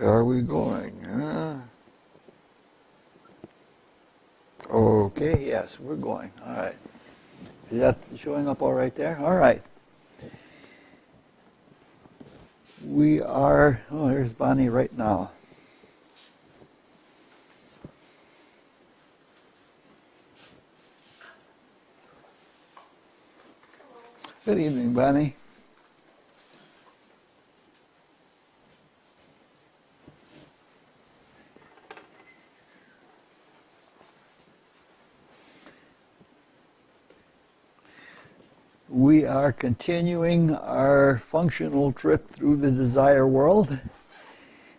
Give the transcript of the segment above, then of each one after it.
Are we going? Okay, yes, we're going. All right. Is that showing up all right there? All right. We are, oh, there's Bonnie right now. Good evening, Bonnie. We are continuing our functional trip through the desire world,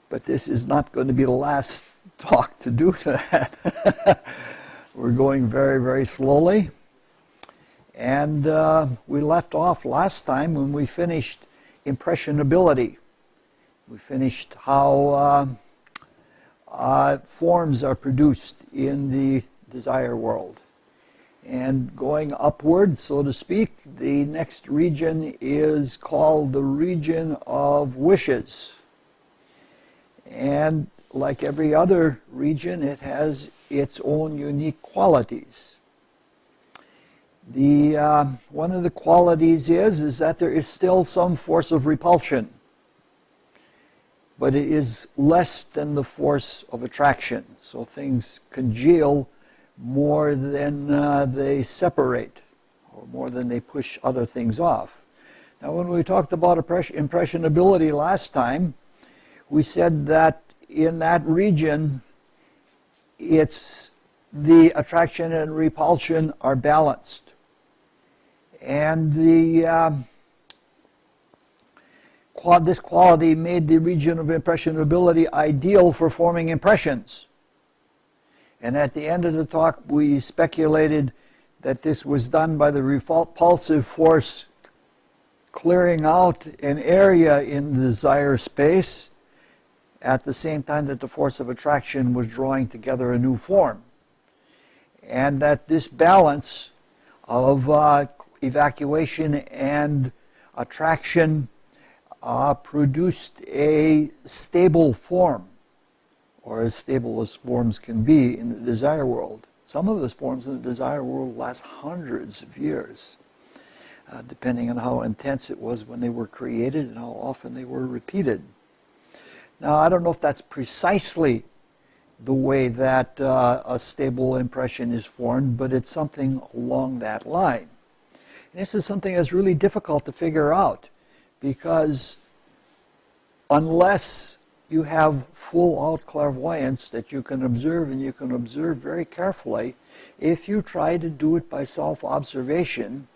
but this is not going to be the last talk to do that. We're going very, very slowly. And we left off last time when we finished impressionability. We finished how forms are produced in the desire world. And going upward, so to speak, the next region is called the region of wishes. And like every other region, it has its own unique qualities. One of the qualities is that there is still some force of repulsion, but it is less than the force of attraction. So things congeal more than they separate, or more than they push other things off. Now, when we talked about impressionability last time, we said that in that region, it's the attraction and repulsion are balanced. And this quality made the region of impressionability ideal for forming impressions. And at the end of the talk, we speculated that this was done by the repulsive force clearing out an area in the desire space at the same time that the force of attraction was drawing together a new form. And that this balance of evacuation and attraction produced a stable form, or as stable as forms can be in the desire world. Some of those forms in the desire world last hundreds of years, depending on how intense it was when they were created and how often they were repeated. Now, I don't know if that's precisely the way that a stable impression is formed, but it's something along that line. And this is something that's really difficult to figure out, because unless you have full-out clairvoyance that you can observe, and you can observe very carefully, if you try to do it by self-observation,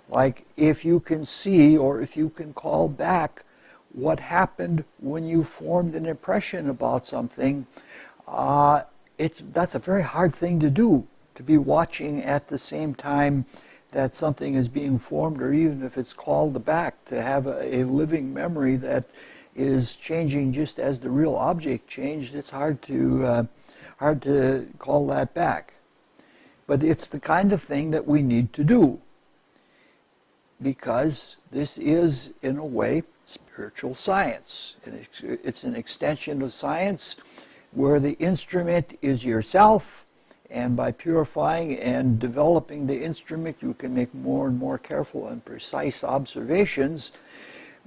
like if you can see or if you can call back what happened when you formed an impression about something, that's a very hard thing to do, to be watching at the same time that something is being formed, or even if it's called back, to have a living memory that is changing just as the real object changed. It's hard to call that back. But it's the kind of thing that we need to do, because this is, in a way, spiritual science. It's an extension of science where the instrument is yourself, and by purifying and developing the instrument, you can make more and more careful and precise observations.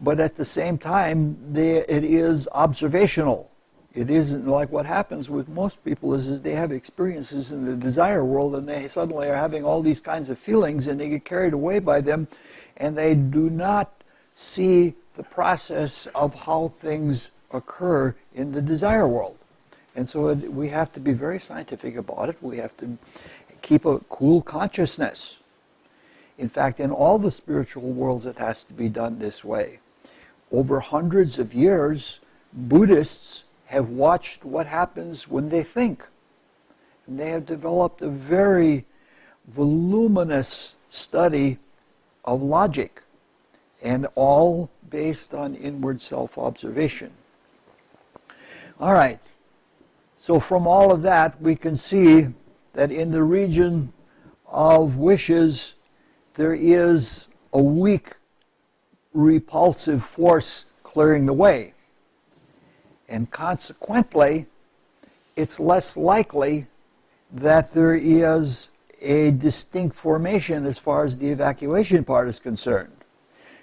But at the same time, it is observational. It isn't like what happens with most people is they have experiences in the desire world, and they suddenly are having all these kinds of feelings, and they get carried away by them, and they do not see the process of how things occur in the desire world. And so we have to be very scientific about it. We have to keep a cool consciousness. In fact, in all the spiritual worlds, it has to be done this way. Over hundreds of years, Buddhists have watched what happens when they think. And they have developed a very voluminous study of logic, and all based on inward self-observation. All right. So from all of that, we can see that in the region of wishes, there is a weak repulsive force clearing the way. And consequently, it's less likely that there is a distinct formation as far as the evacuation part is concerned.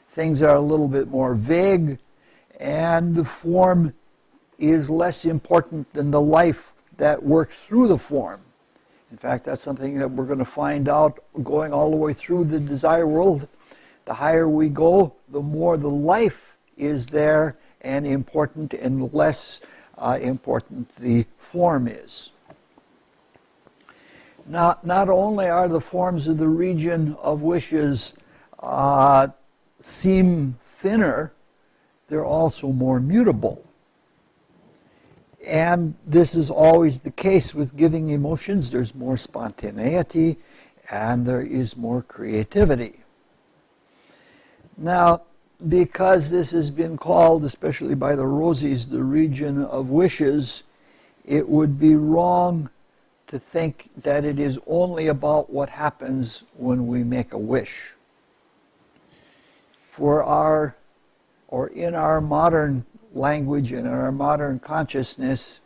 Things are a little bit more vague, and the form is less important than the life that works through the form. In fact, that's something that we're going to find out going all the way through the desire world. The higher we go, the more the life is there and important, and less important the form is. Now, not only are the forms of the region of wishes seem thinner, they're also more mutable. And this is always the case with giving emotions. There's more spontaneity and there is more creativity. Now, because this has been called, especially by the Rosies, the region of wishes, it would be wrong to think that it is only about what happens when we make a wish. In our modern language and in our modern consciousness,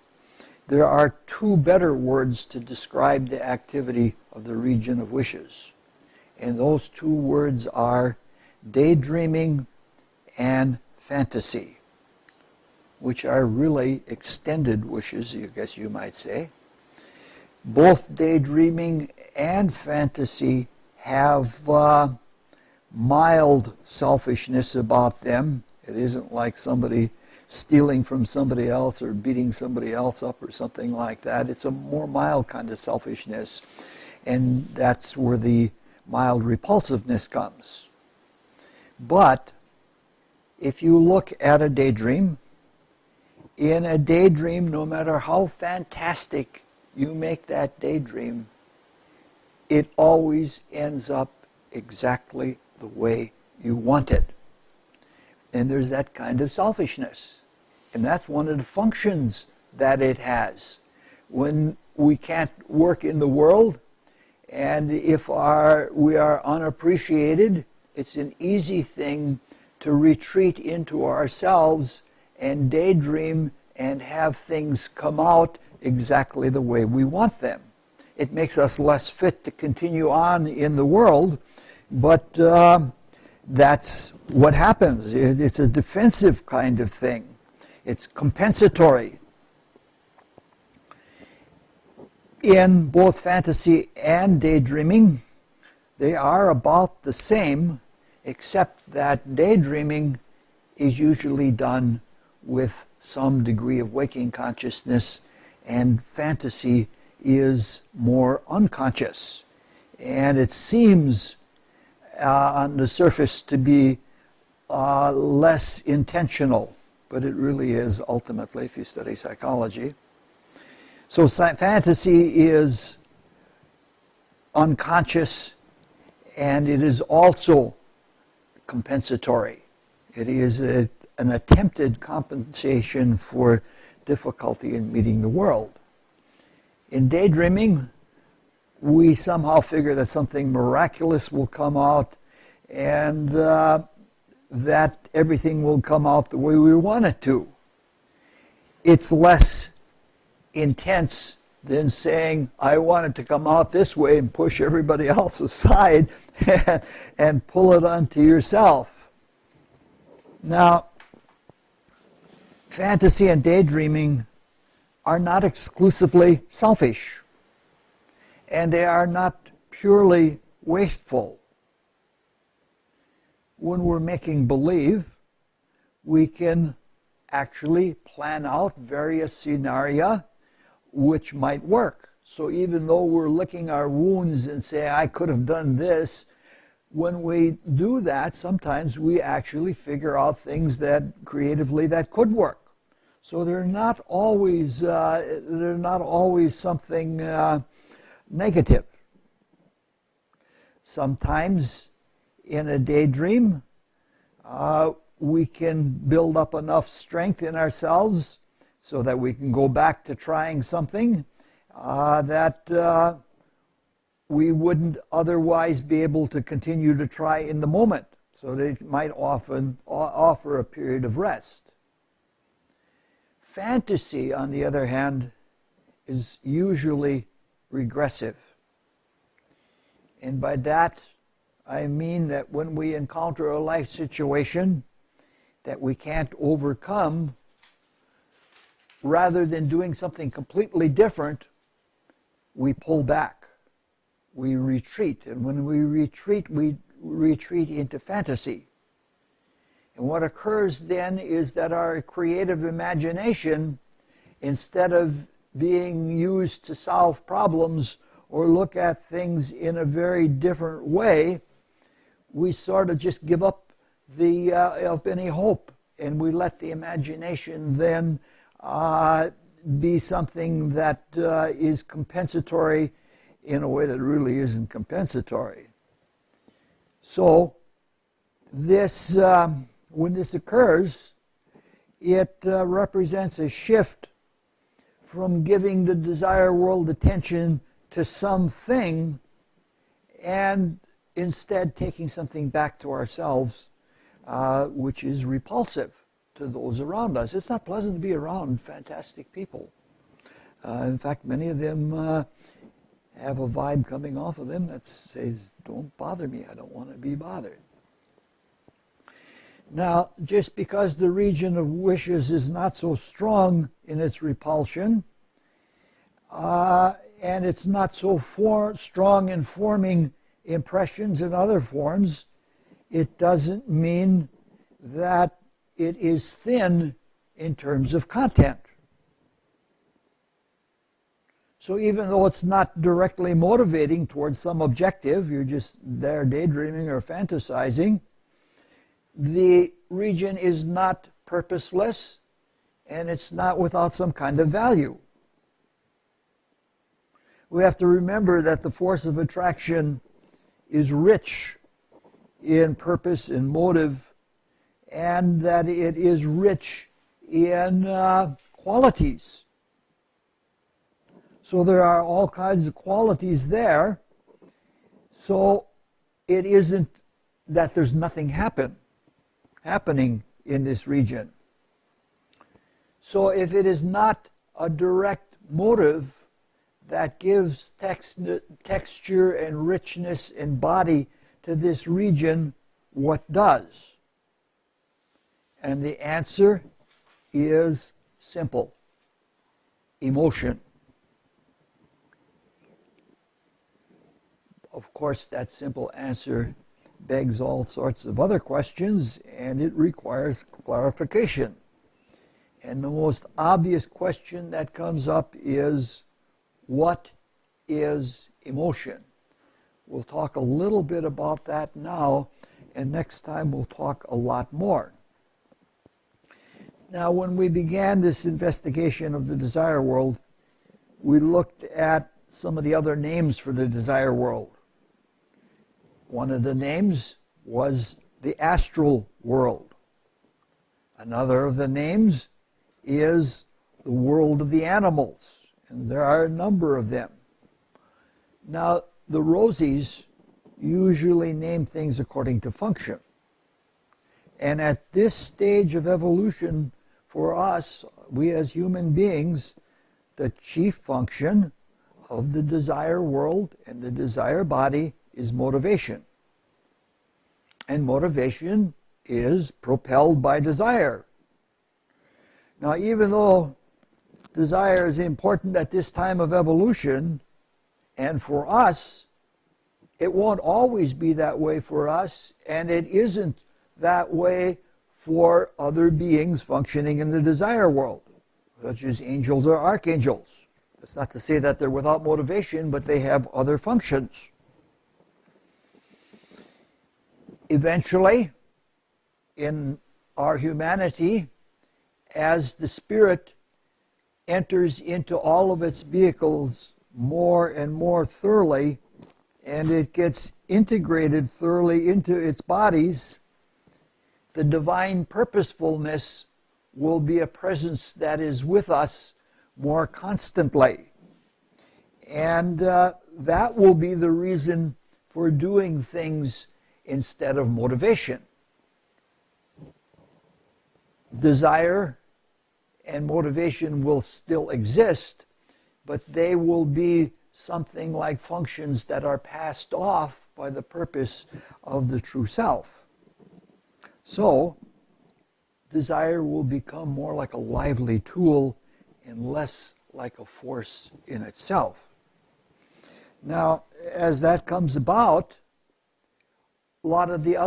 there are two better words to describe the activity of the region of wishes. And those two words are daydreaming and fantasy, which are really extended wishes, I guess you might say. Both daydreaming and fantasy have mild selfishness about them. It isn't like somebody stealing from somebody else or beating somebody else up or something like that. It's a more mild kind of selfishness, and that's where the mild repulsiveness comes. But if you look at a daydream, in a daydream, no matter how fantastic you make that daydream, it always ends up exactly the way you want it. And there's that kind of selfishness. And that's one of the functions that it has. When we can't work in the world, and if we are unappreciated, it's an easy thing to retreat into ourselves and daydream and have things come out exactly the way we want them. It makes us less fit to continue on in the world, but that's what happens. It's a defensive kind of thing. It's compensatory. In both fantasy and daydreaming, they are about the same, except that daydreaming is usually done with some degree of waking consciousness, and fantasy is more unconscious. And it seems on the surface to be less intentional, but it really is ultimately, if you study psychology. So fantasy is unconscious, and it is also compensatory. It is an attempted compensation for difficulty in meeting the world. In daydreaming, we somehow figure that something miraculous will come out, and that everything will come out the way we want it to. It's less intense than saying, I want it to come out this way, and push everybody else aside and pull it onto yourself. Now, fantasy and daydreaming are not exclusively selfish, and they are not purely wasteful. When we're making believe, we can actually plan out various scenarios which might work. So even though we're licking our wounds and say, I could have done this, when we do that, sometimes we actually figure out things that creatively that could work. So they're not always something negative. Sometimes in a daydream, we can build up enough strength in ourselves so that we can go back to trying something that we wouldn't otherwise be able to continue to try in the moment. So they might often offer a period of rest. Fantasy, on the other hand, is usually regressive. And by that, I mean that when we encounter a life situation that we can't overcome, rather than doing something completely different, we pull back. We retreat. And when we retreat into fantasy. And what occurs then is that our creative imagination, instead of being used to solve problems or look at things in a very different way, we sort of just give up any hope, and we let the imagination then be something that is compensatory in a way that really isn't compensatory. So this, when this occurs, it represents a shift from giving the desire world attention to something and instead taking something back to ourselves, which is repulsive to those around us. It's not pleasant to be around fantastic people. In fact, many of them have a vibe coming off of them that says, don't bother me, I don't want to be bothered. Now, just because the region of wishes is not so strong in its repulsion, and it's not so strong in forming impressions in other forms, it doesn't mean that it is thin in terms of content. So even though it's not directly motivating towards some objective, you're just there daydreaming or fantasizing, the region is not purposeless, and it's not without some kind of value. We have to remember that the force of attraction is rich in purpose and motive, and that it is rich in qualities. So there are all kinds of qualities there. So it isn't that there's nothing happening in this region. So if it is not a direct motive that gives texture and richness and body to this region, what does? And the answer is simple: emotion. Of course, that simple answer begs all sorts of other questions, and it requires clarification. And the most obvious question that comes up is, what is emotion? We'll talk a little bit about that now, and next time we'll talk a lot more. Now, when we began this investigation of the desire world, we looked at some of the other names for the desire world. One of the names was the astral world. Another of the names is the world of the animals, and there are a number of them. Now, the Rosies usually name things according to function. And at this stage of evolution for us, we as human beings, the chief function of the desire world and the desire body is motivation. And motivation is propelled by desire. Now, even though desire is important at this time of evolution, and for us, it won't always be that way for us, and it isn't that way for other beings functioning in the desire world, such as angels or archangels. That's not to say that they're without motivation, but they have other functions. Eventually, in our humanity, as the spirit enters into all of its vehicles more and more thoroughly, and it gets integrated thoroughly into its bodies, the divine purposefulness will be a presence that is with us more constantly. And that will be the reason for doing things instead of motivation. Desire and motivation will still exist, but they will be something like functions that are passed off by the purpose of the true self. So, desire will become more like a lively tool and less like a force in itself. Now, as that comes about, a lot of the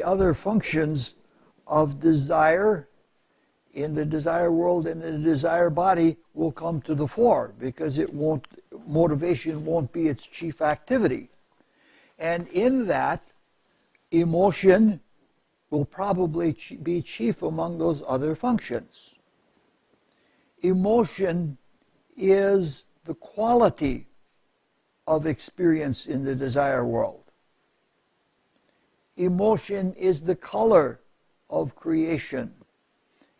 other functions of desire in the desire world and in the desire body will come to the fore, because motivation won't be its chief activity. And in that, emotion will probably be chief among those other functions. Emotion is the quality of experience in the desire world. Emotion is the color of creation,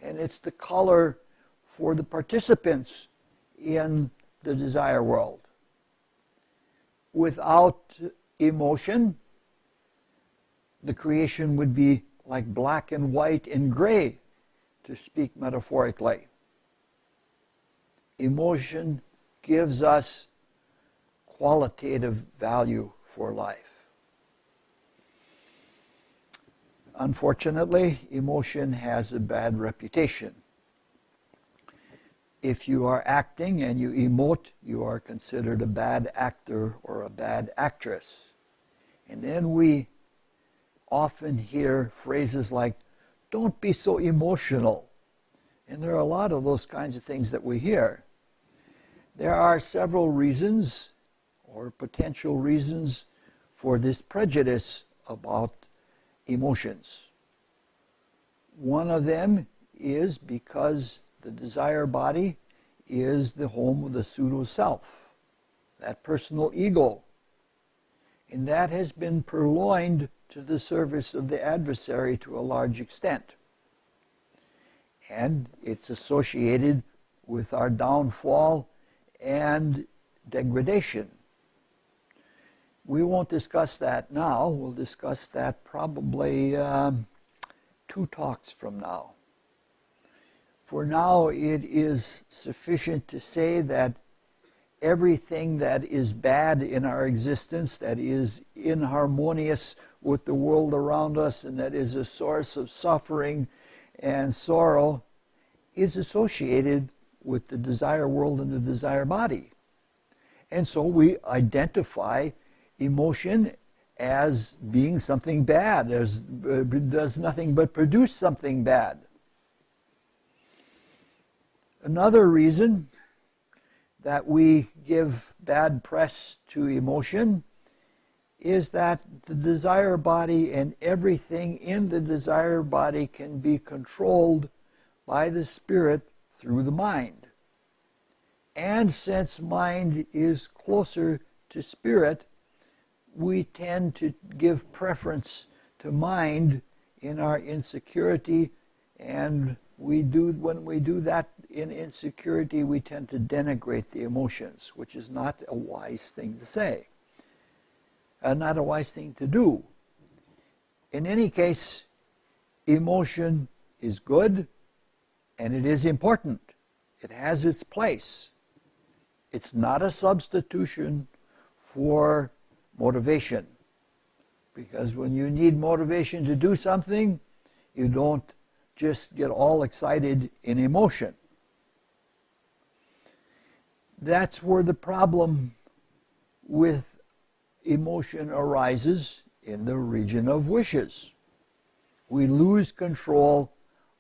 and it's the color for the participants in the desire world. Without emotion, the creation would be like black and white and gray, to speak metaphorically. Emotion gives us qualitative value for life. Unfortunately, emotion has a bad reputation. If you are acting and you emote, you are considered a bad actor or a bad actress. And then we often hear phrases like, "Don't be so emotional." And there are a lot of those kinds of things that we hear. There are several reasons or potential reasons for this prejudice about emotions. One of them is because the desire body is the home of the pseudo-self, that personal ego. And that has been purloined to the service of the adversary to a large extent. And it's associated with our downfall and degradation. We won't discuss that now. We'll discuss that probably 2 talks from now. For now, it is sufficient to say that everything that is bad in our existence, that is inharmonious with the world around us, and that is a source of suffering and sorrow, is associated with the desire world and the desire body. And so we identify emotion as being something bad, as does nothing but produce something bad. Another reason that we give bad press to emotion is that the desire body and everything in the desire body can be controlled by the spirit through the mind. And since mind is closer to spirit, we tend to give preference to mind in our insecurity, and when we do that in insecurity, we tend to denigrate the emotions, which is not a wise thing to say, not a wise thing to do. In any case, emotion is good, and it is important. It has its place. It's not a substitution for motivation, because when you need motivation to do something, you don't just get all excited in emotion. That's where the problem with emotion arises, in the region of wishes. We lose control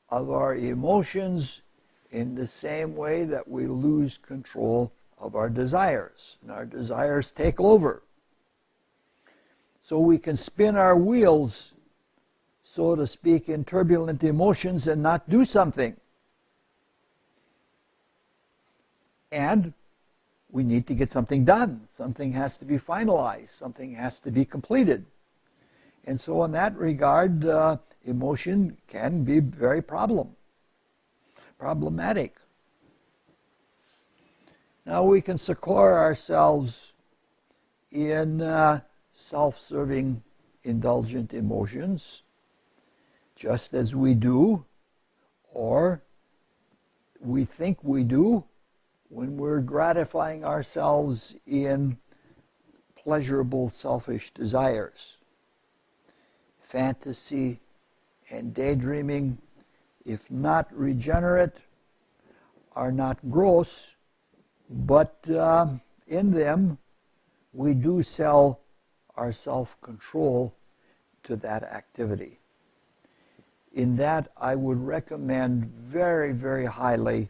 of our emotions in the same way that we lose control of our desires, and our desires take over. So we can spin our wheels, so to speak, in turbulent emotions and not do something. And we need to get something done. Something has to be finalized. Something has to be completed. And so in that regard, emotion can be very problematic. Now we can succor ourselves in self-serving, indulgent emotions, just as we do, or we think we do when we're gratifying ourselves in pleasurable selfish desires. Fantasy and daydreaming, if not regenerate, are not gross, but in them we do sell our self-control to that activity. In that, I would recommend very, very highly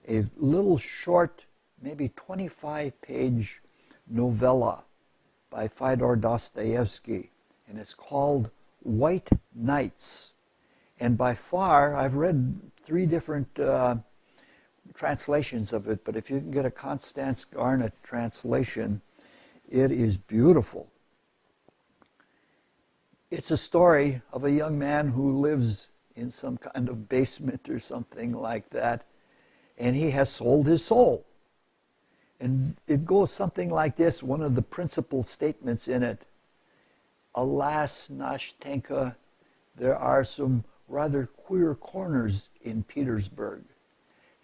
a little short, maybe 25-page novella by Fyodor Dostoevsky, and it's called White Nights. And by far, I've read 3 different translations of it, but if you can get a Constance Garnett translation, it is beautiful. It's a story of a young man who lives in some kind of basement or something like that, and he has sold his soul. And it goes something like this, one of the principal statements in it: alas, Nashtenka, there are some rather queer corners in Petersburg,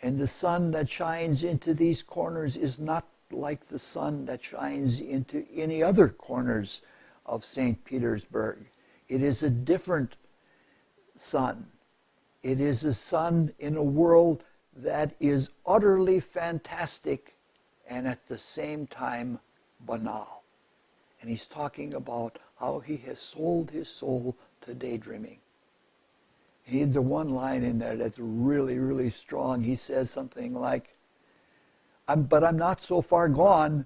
and the sun that shines into these corners is not like the sun that shines into any other corners of St. Petersburg. It is a different sun. It is a sun in a world that is utterly fantastic and at the same time banal. And he's talking about how he has sold his soul to daydreaming. He had the one line in there that's really, really strong. He says something like, but I'm not so far gone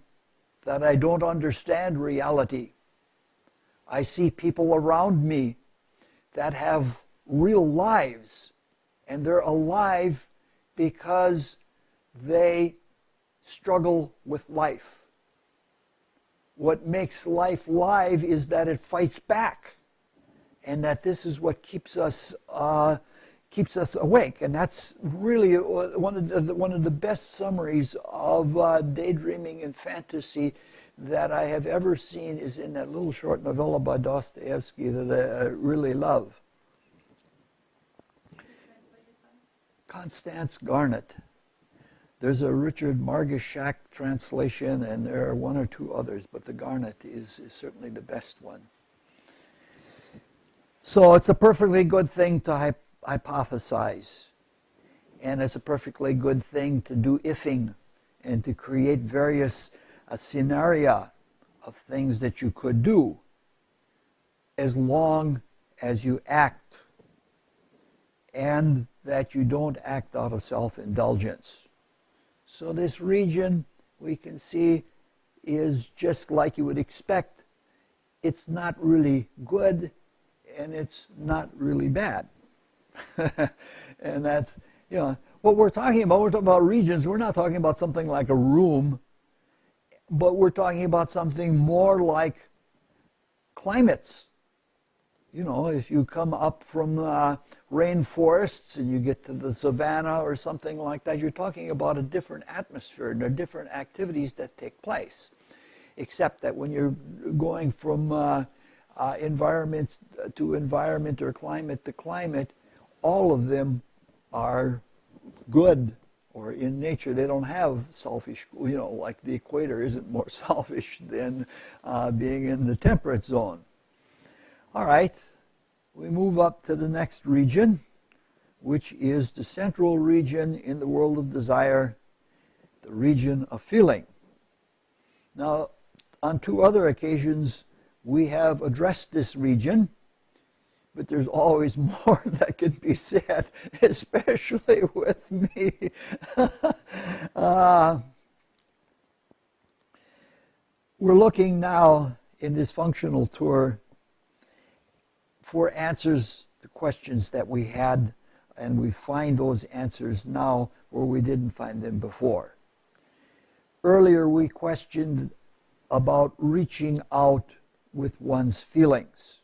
that I don't understand reality. I see people around me that have real lives, and they're alive because they struggle with life. What makes life live is that it fights back, and that this is what keeps us awake. And that's really one of the best summaries of daydreaming and fantasy that I have ever seen is in that little short novella by Dostoevsky that I really love. Constance Garnett. There's a Richard Margashak translation, and there are 1 or 2 others, but the Garnett is certainly the best one. So it's a perfectly good thing to hypothesize, and it's a perfectly good thing to do ifing and to create various scenaria of things that you could do, as long as you act, and that you don't act out of self-indulgence. So this region, we can see, is just like you would expect. It's not really good, and it's not really bad. And that's, what we're talking about regions, we're not talking about something like a room, but we're talking about something more like climates. If you come up from rainforests and you get to the savannah or something like that, you're talking about a different atmosphere, and there are different activities that take place. Except that when you're going from environments to environment or climate to climate, all of them are good, or in nature they don't have selfish, like the equator isn't more selfish than being in the temperate zone. All right, we move up to the next region, which is the central region in the world of desire, the region of feeling. Now, on 2 other occasions, we have addressed this region, but there's always more that can be said, especially with me. We're looking now in this functional tour for answers to questions that we had, and we find those answers now where we didn't find them before. Earlier we questioned about reaching out with one's feelings.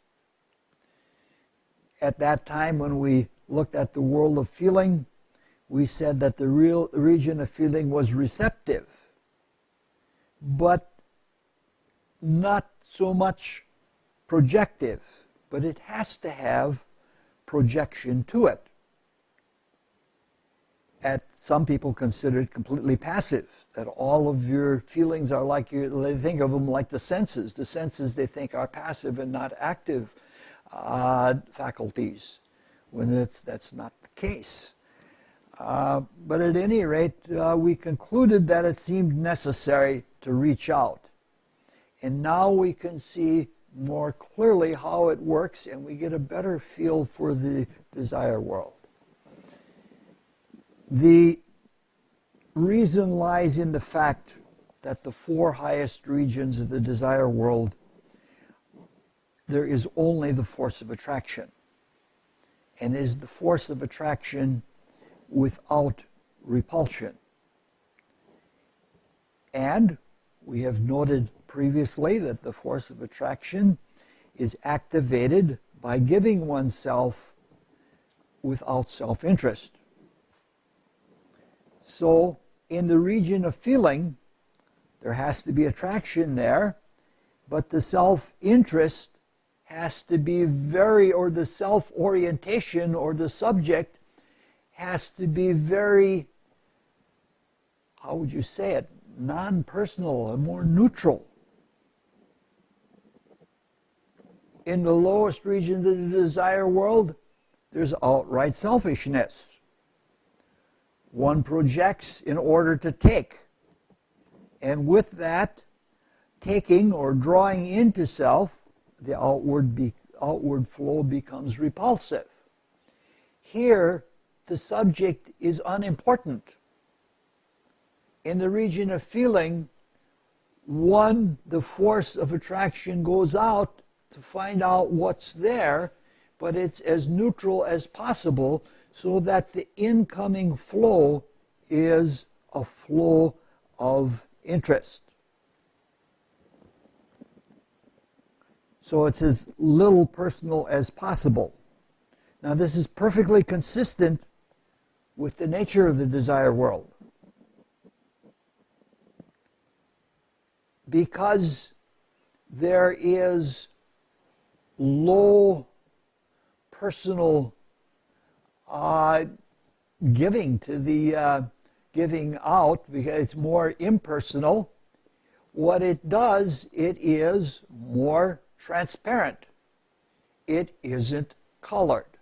At that time, when we looked at the world of feeling, we said that the real region of feeling was receptive, but not so much projective, but it has to have projection to it. some people consider it completely passive, that all of your feelings are like, they think of them like the senses. The senses they think are passive and not active faculties, when that's not the case. But at any rate, we concluded that it seemed necessary to reach out. And now we can see more clearly how it works, and we get a better feel for the desire world. The reason lies in the fact that the four highest regions of the desire world, there is only the force of attraction. And it is the force of attraction without repulsion. And we have noted previously that the force of attraction is activated by giving oneself without self-interest. So in the region of feeling, there has to be attraction there, but the self-interest has to be or the self-orientation or the subject has to be very, how would you say it, non-personal and more neutral. In the lowest region of the desire world, there's outright selfishness. One projects in order to take. And with that taking or drawing into self, the outward flow becomes repulsive. Here, the subject is unimportant. In the region of feeling, the force of attraction goes out to find out what's there, but it's as neutral as possible so that the incoming flow is a flow of interest. So it's as little personal as possible. Now this is perfectly consistent with the nature of the desire world. Because there is low personal giving to the giving out, because it's more impersonal, what it does, it is more transparent. It isn't colored.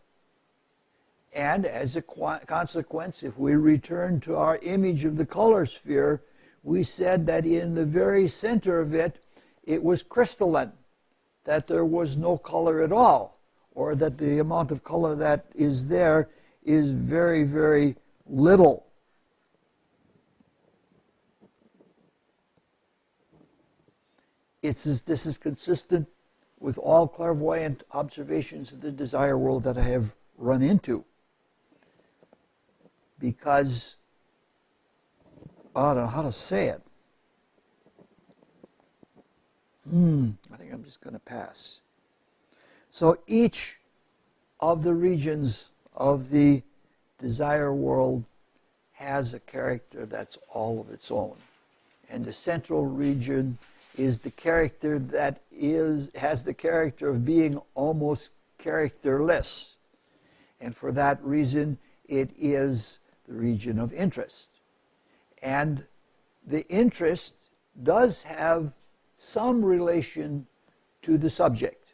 And as a consequence, if we return to our image of the color sphere, we said that in the very center of it, it was crystalline, that there was no color at all, or that the amount of color that is there is very, very little. This is consistent with all clairvoyant observations of the desire world that I have run into. Because, I don't know how to say it. I think I'm just going to pass. So each of the regions of the desire world has a character that's all of its own. And the central region is the character that has the character of being almost characterless. And for that reason, it is the region of interest. And the interest does have some relation to the subject,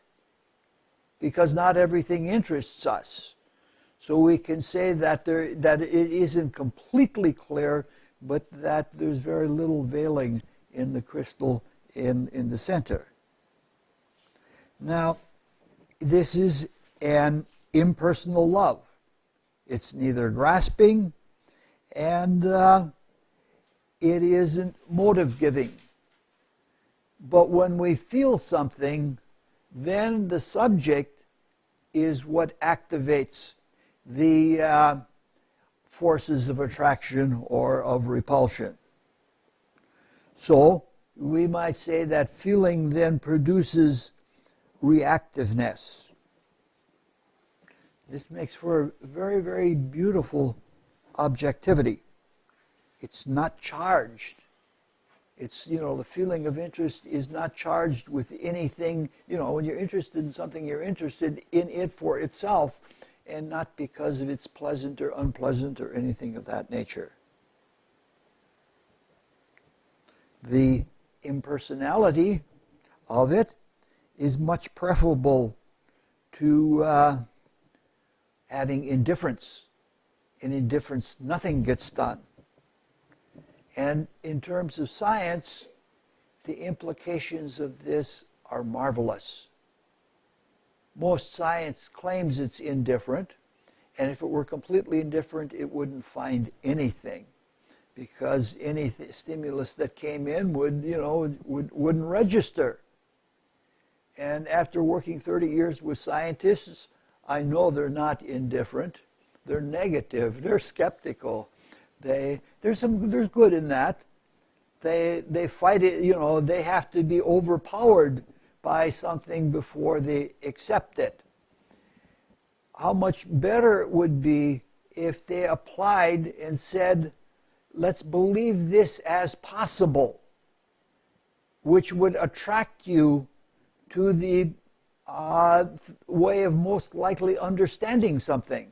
because not everything interests us. So we can say that it isn't completely clear, but that there's very little veiling in the crystal in the center. Now, this is an impersonal love. It's neither grasping and it isn't motive giving. But when we feel something, then the subject is what activates the forces of attraction or of repulsion. So we might say that feeling then produces reactiveness. This makes for a very, very beautiful objectivity. It's not charged. It's, the feeling of interest is not charged with anything. When you're interested in something, you're interested in it for itself, and not because of it's pleasant or unpleasant or anything of that nature. The impersonality of it is much preferable to having indifference. In indifference, nothing gets done. And in terms of science, the implications of this are marvelous. Most science claims it's indifferent, and if it were completely indifferent, it wouldn't find anything, because any stimulus that came in wouldn't register. And after working 30 years with scientists, I know they're not indifferent. They're negative. They're skeptical. There's good in that. They fight it. They have to be overpowered by something before they accept it. How much better it would be if they applied and said, let's believe this as possible, which would attract you to the way of most likely understanding something.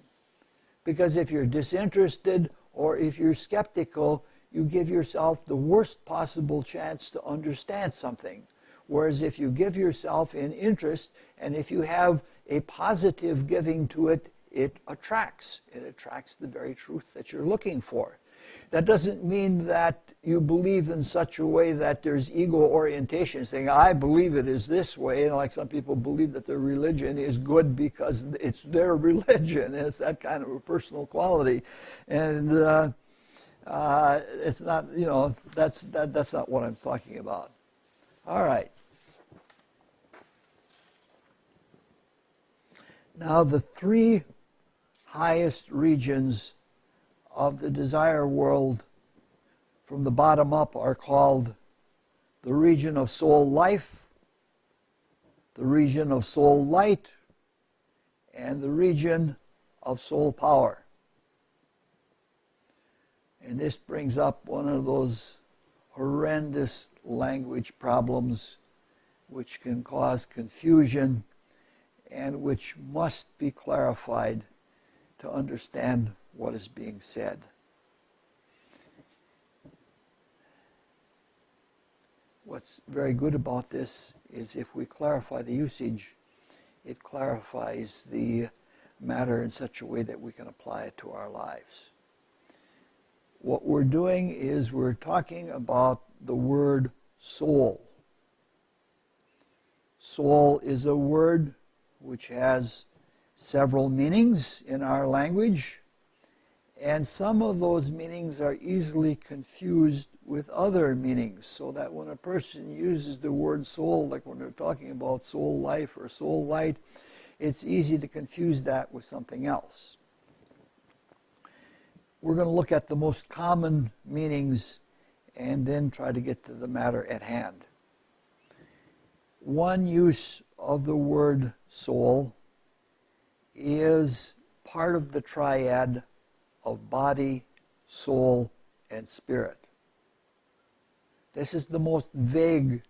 Because if you're disinterested or if you're skeptical, you give yourself the worst possible chance to understand something. Whereas if you give yourself an interest, and if you have a positive giving to it, it attracts. It attracts the very truth that you're looking for. That doesn't mean that you believe in such a way that there's ego orientation, saying, I believe it is this way, and like some people believe that their religion is good because it's their religion. It's that kind of a personal quality. And it's not, that's not what I'm talking about. All right. Now, the three highest regions of the desire world from the bottom up are called the region of soul life, the region of soul light, and the region of soul power. And this brings up one of those horrendous language problems which can cause confusion and which must be clarified to understand what is being said. What's very good about this is if we clarify the usage, it clarifies the matter in such a way that we can apply it to our lives. What we're doing is we're talking about the word soul. Soul is a word which has several meanings in our language, and some of those meanings are easily confused with other meanings, so that when a person uses the word soul, like when they're talking about soul life or soul light, it's easy to confuse that with something else. We're going to look at the most common meanings and then try to get to the matter at hand. One use of the word soul is part of the triad of body, soul, and spirit. This is the most vague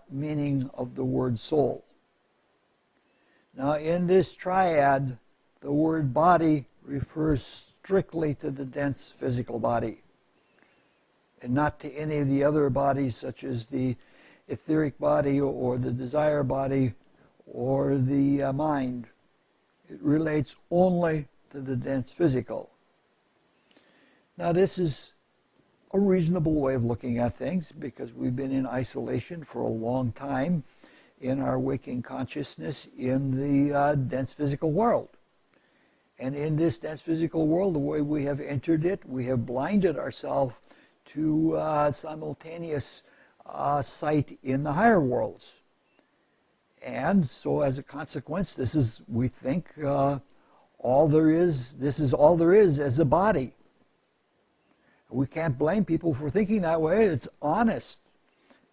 meaning of the word soul. Now, in this triad, the word body refers strictly to the dense physical body, and not to any of the other bodies, such as the etheric body or the desire body or the mind. It relates only to the dense physical. Now, this is a reasonable way of looking at things because we've been in isolation for a long time in our waking consciousness in the dense physical world. And in this dense physical world, the way we have entered it, we have blinded ourselves to simultaneous sight in the higher worlds. And so as a consequence, this is, we think, all there is, this is all there is as a body. We can't blame people for thinking that way. It's honest.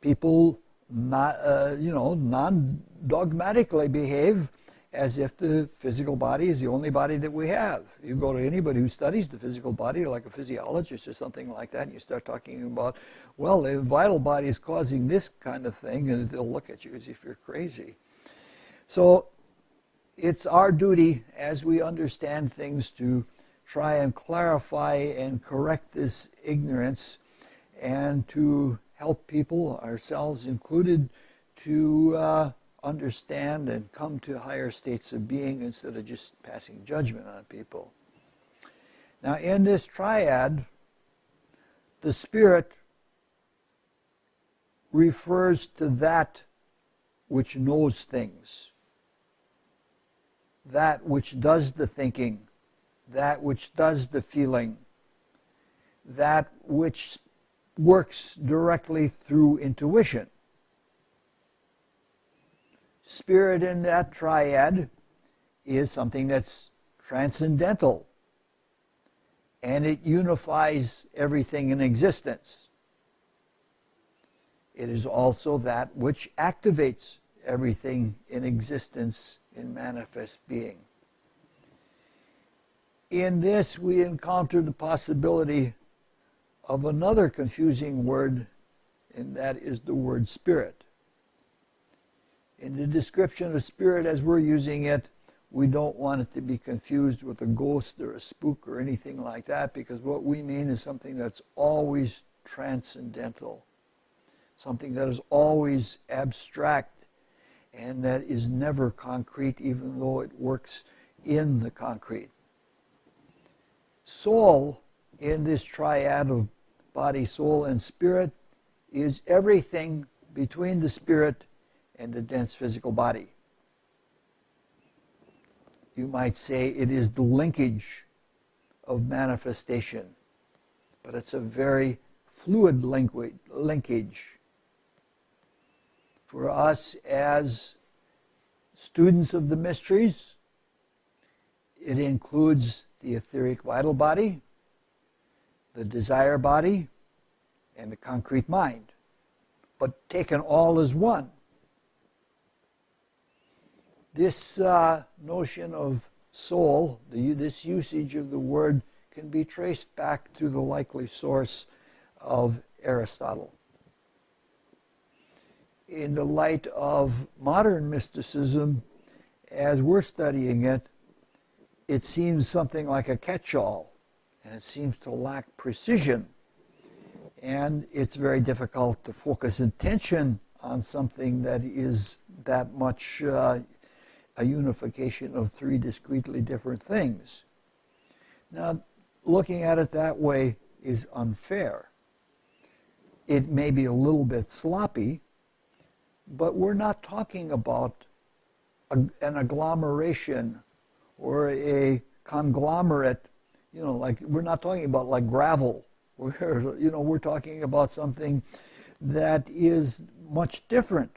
People non-dogmatically behave as if the physical body is the only body that we have. You go to anybody who studies the physical body, like a physiologist or something like that, and you start talking about, well, the vital body is causing this kind of thing, and they'll look at you as if you're crazy. So it's our duty as we understand things to try and clarify and correct this ignorance and to help people, ourselves included, to understand and come to higher states of being instead of just passing judgment on people. Now, in this triad, the spirit refers to that which knows things, that which does the thinking, that which does the feeling, that which works directly through intuition. Spirit in that triad is something that's transcendental, and it unifies everything in existence. It is also that which activates everything in existence in manifest being. In this, we encounter the possibility of another confusing word, and that is the word spirit. In the description of spirit as we're using it, we don't want it to be confused with a ghost or a spook or anything like that, because what we mean is something that's always transcendental, something that is always abstract, and that is never concrete, even though it works in the concrete. Soul, in this triad of body, soul, and spirit, is everything between the spirit and the dense physical body. You might say it is the linkage of manifestation, but it's a very fluid linkage. For us as students of the mysteries, it includes the etheric vital body, the desire body, and the concrete mind, but taken all as one. This notion of soul, this usage of the word, can be traced back to the likely source of Aristotle. In the light of modern mysticism, as we're studying it, it seems something like a catch-all, and it seems to lack precision. And it's very difficult to focus attention on something that is that much a unification of three discretely different things. Now, looking at it that way is unfair. It may be a little bit sloppy, but we're not talking about an agglomeration or a conglomerate, like we're not talking about like gravel. We're talking about something that is much different.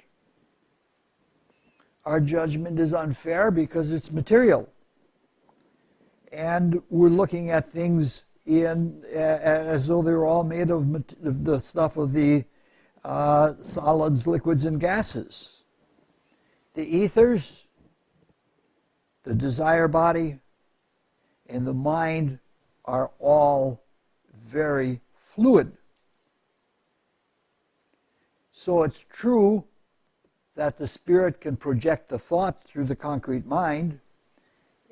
Our judgment is unfair because it's material. And we're looking at things as though they were all made of the stuff of the solids, liquids, and gases. The ethers, the desire body, and the mind are all very fluid. So it's true that the spirit can project the thought through the concrete mind,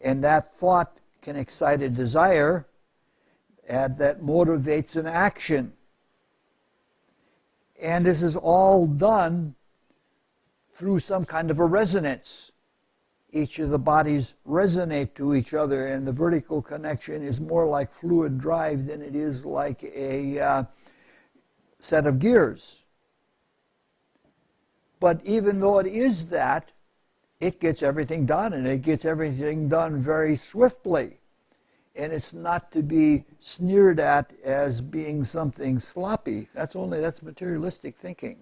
and that thought can excite a desire and that motivates an action. And this is all done through some kind of a resonance. Each of the bodies resonate to each other, and the vertical connection is more like fluid drive than it is like a set of gears. But even though it is that, it gets everything done, and it gets everything done very swiftly. And it's not to be sneered at as being something sloppy. That's materialistic thinking.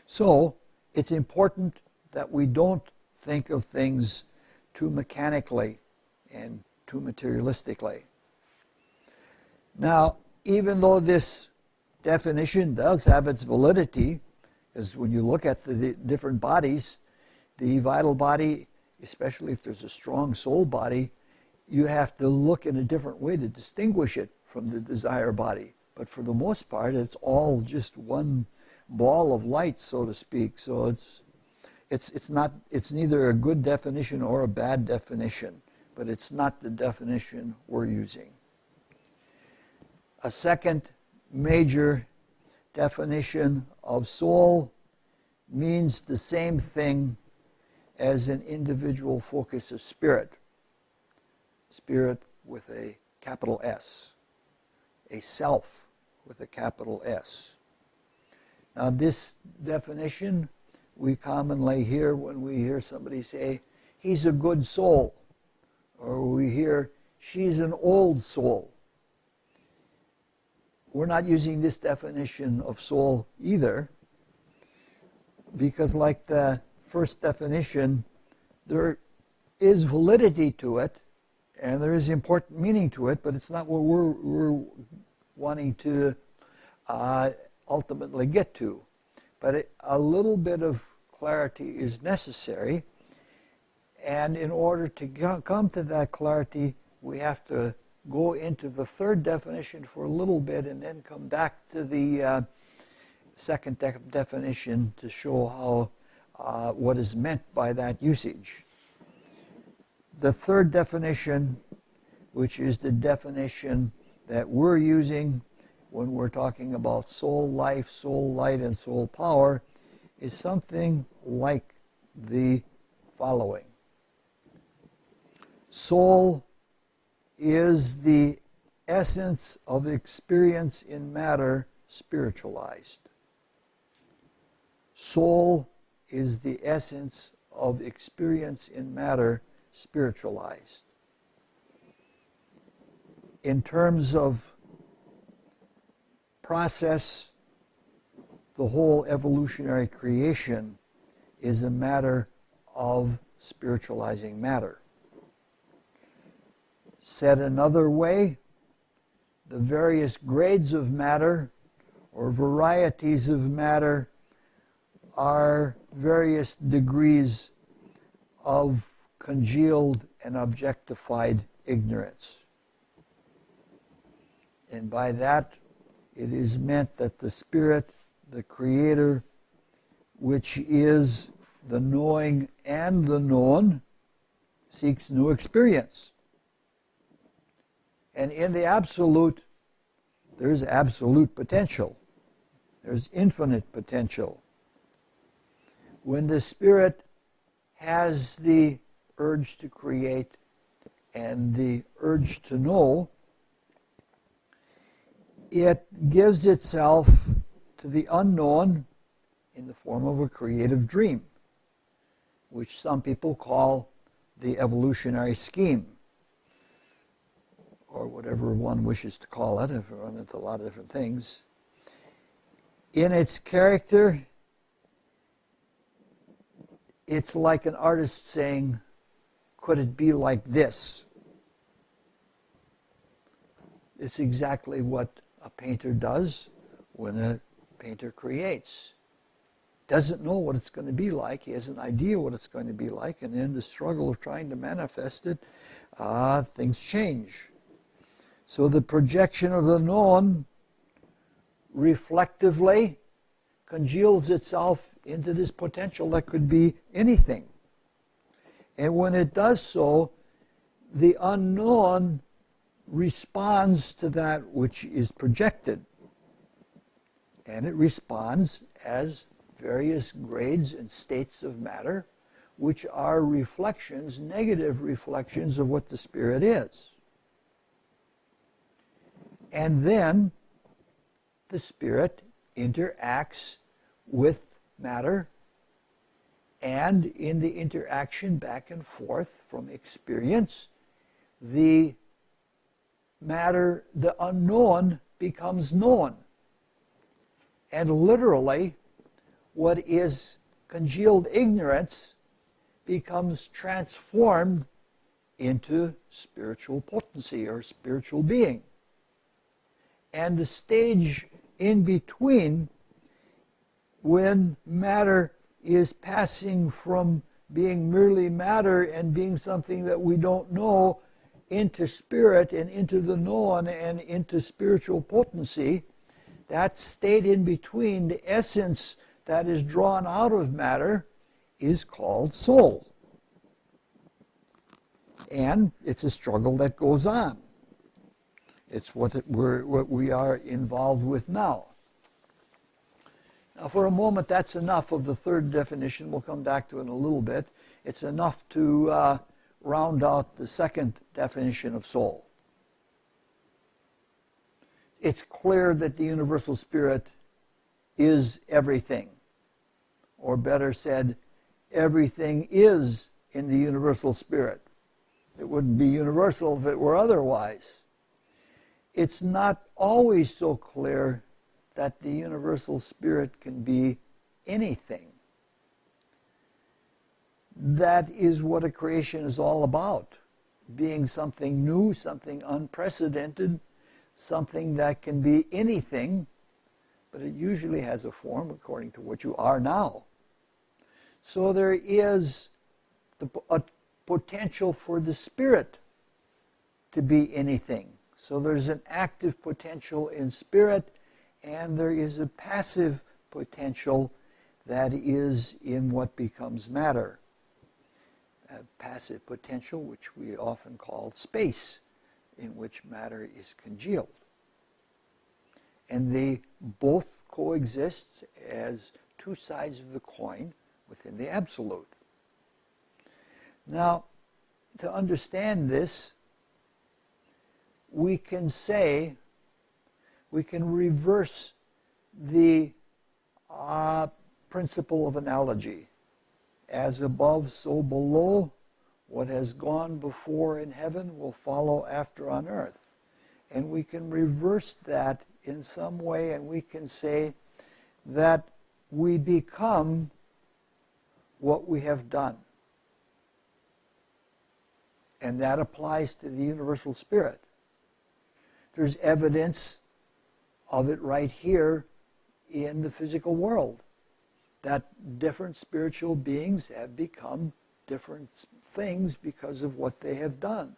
So it's important that we don't think of things too mechanically and too materialistically. Now, even though this definition does have its validity, because when you look at the different bodies, the vital body, especially if there's a strong soul body, you have to look in a different way to distinguish it from the desire body. But for the most part, it's all just one ball of light, so to speak. So It's neither a good definition or a bad definition, but it's not the definition we're using. A second major definition of soul means the same thing as an individual focus of spirit. Spirit with a capital S. A self with a capital S. Now this definition we commonly hear when we hear somebody say, he's a good soul, or we hear, she's an old soul. We're not using this definition of soul either, because like the first definition, there is validity to it, and there is important meaning to it, but it's not what we're wanting to ultimately get to. But a little bit of clarity is necessary, and in order to come to that clarity, we have to go into the third definition for a little bit and then come back to the second definition to show how what is meant by that usage. The third definition, which is the definition that we're using when we're talking about soul life, soul light, and soul power, is something like the following. Soul is the essence of experience in matter spiritualized. Soul is the essence of experience in matter spiritualized. In terms of process, the whole evolutionary creation is a matter of spiritualizing matter. Said another way, the various grades of matter or varieties of matter are various degrees of congealed and objectified ignorance. And by that, it is meant that the spirit, the creator, which is the knowing and the known, seeks new experience. And in the absolute, there's absolute potential. There's infinite potential. When the spirit has the urge to create and the urge to know, it gives itself to the unknown in the form of a creative dream, which some people call the evolutionary scheme, or whatever one wishes to call it. I've run into a lot of different things. In its character, it's like an artist saying, could it be like this? It's exactly what a painter does when a painter creates. Doesn't know what it's going to be like. He has an idea what it's going to be like, and in the struggle of trying to manifest it, things change. So the projection of the known reflectively congeals itself into this potential that could be anything. And when it does so, the unknown responds to that which is projected. And it responds as various grades and states of matter, which are reflections, negative reflections of what the spirit is. And then the spirit interacts with matter, and in the interaction back and forth from experience, the matter, the unknown, becomes known. And literally, what is congealed ignorance becomes transformed into spiritual potency or spiritual being. And the stage in between, when matter is passing from being merely matter and being something that we don't know into spirit and into the known and into spiritual potency, that state in between, the essence that is drawn out of matter, is called soul. And it's a struggle that goes on. It's what we are involved with now. Now, for a moment, that's enough of the third definition. We'll come back to it in a little bit. It's enough to round out the second definition of soul. It's clear that the universal spirit is everything. Or better said, everything is in the universal spirit. It wouldn't be universal if it were otherwise. It's not always so clear that the universal spirit can be anything. That is what a creation is all about. Being something new, something unprecedented, something that can be anything, but it usually has a form according to what you are now. So there is a potential for the spirit to be anything. So there's an active potential in spirit, and there is a passive potential that is in what becomes matter. A passive potential, which we often call space, in which matter is congealed. And they both coexist as two sides of the coin within the absolute. Now, to understand this, we can say, we can reverse the principle of analogy. As above, so below. What has gone before in heaven will follow after on earth. And we can reverse that in some way, and we can say that we become what we have done. And that applies to the universal spirit. There's evidence of it right here in the physical world, that different spiritual beings have become different things because of what they have done.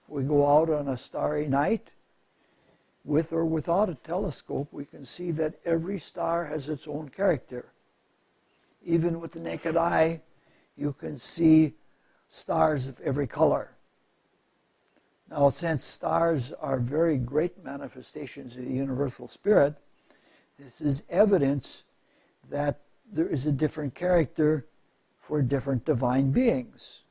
We go out on a starry night, with or without a telescope, we can see that every star has its own character. Even with the naked eye, you can see stars of every color. Now, since stars are very great manifestations of the universal spirit, this is evidence that there is a different character for different divine beings.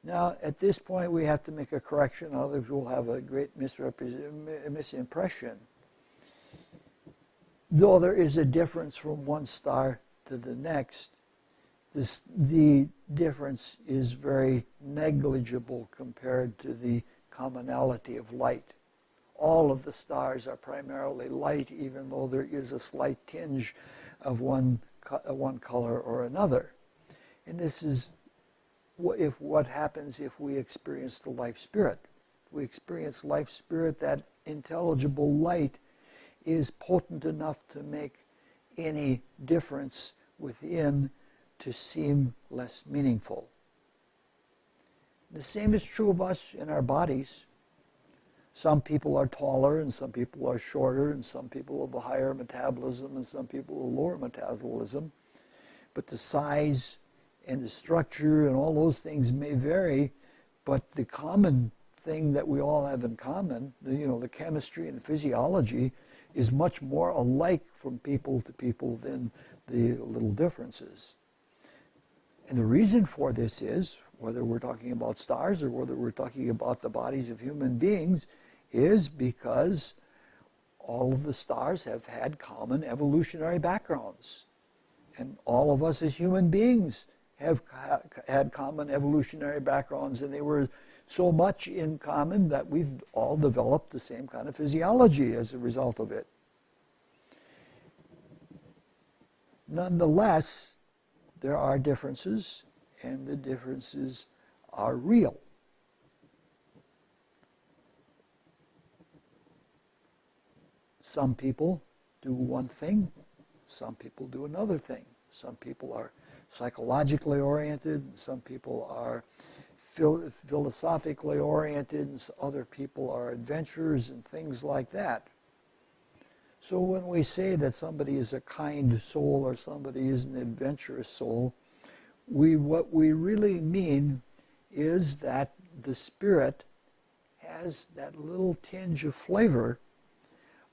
Now, at this point, we have to make a correction, others will have a great misimpression. Though there is a difference from one star to the next, the difference is very negligible compared to the commonality of light. All of the stars are primarily light, even though there is a slight tinge of one color or another. And this is what happens if we experience the life spirit. If we experience life spirit, that intelligible light is potent enough to make any difference within to seem less meaningful. The same is true of us in our bodies. Some people are taller, and some people are shorter, and some people have a higher metabolism, and some people have a lower metabolism. But the size and the structure and all those things may vary, but the common thing that we all have in common, the chemistry and physiology, is much more alike from people to people than the little differences. And the reason for this is, whether we're talking about stars or whether we're talking about the bodies of human beings, is because all of the stars have had common evolutionary backgrounds. And all of us as human beings have had common evolutionary backgrounds, and they were so much in common that we've all developed the same kind of physiology as a result of it. Nonetheless, there are differences, and the differences are real. Some people do one thing, some people do another thing. Some people are psychologically oriented, some people are philosophically oriented, and other people are adventurers and things like that. So when we say that somebody is a kind soul or somebody is an adventurous soul, what we really mean is that the spirit has that little tinge of flavor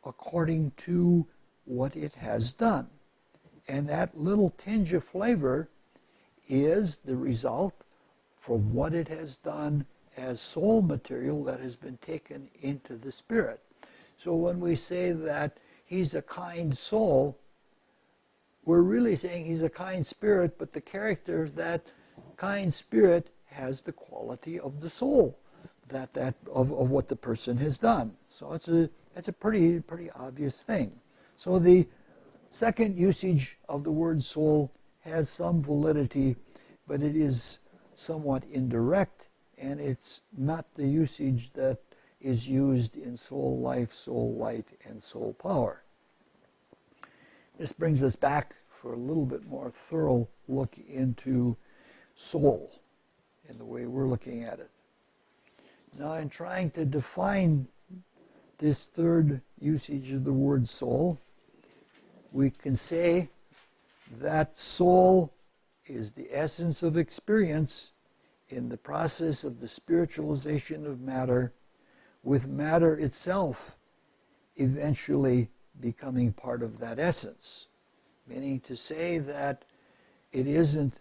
according to what it has done. And that little tinge of flavor is the result from what it has done as soul material that has been taken into the spirit. So when we say that he's a kind soul, we're really saying he's a kind spirit, but the character of that kind spirit has the quality of the soul of what the person has done. So it's a pretty obvious thing. So the second usage of the word soul has some validity, but it is somewhat indirect, and it's not the usage that is used in soul life, soul light, and soul power. This brings us back for a little bit more thorough look into soul and the way we're looking at it. Now, in trying to define this third usage of the word soul, we can say that soul is the essence of experience in the process of the spiritualization of matter, with matter itself eventually becoming part of that essence. Meaning to say that it isn't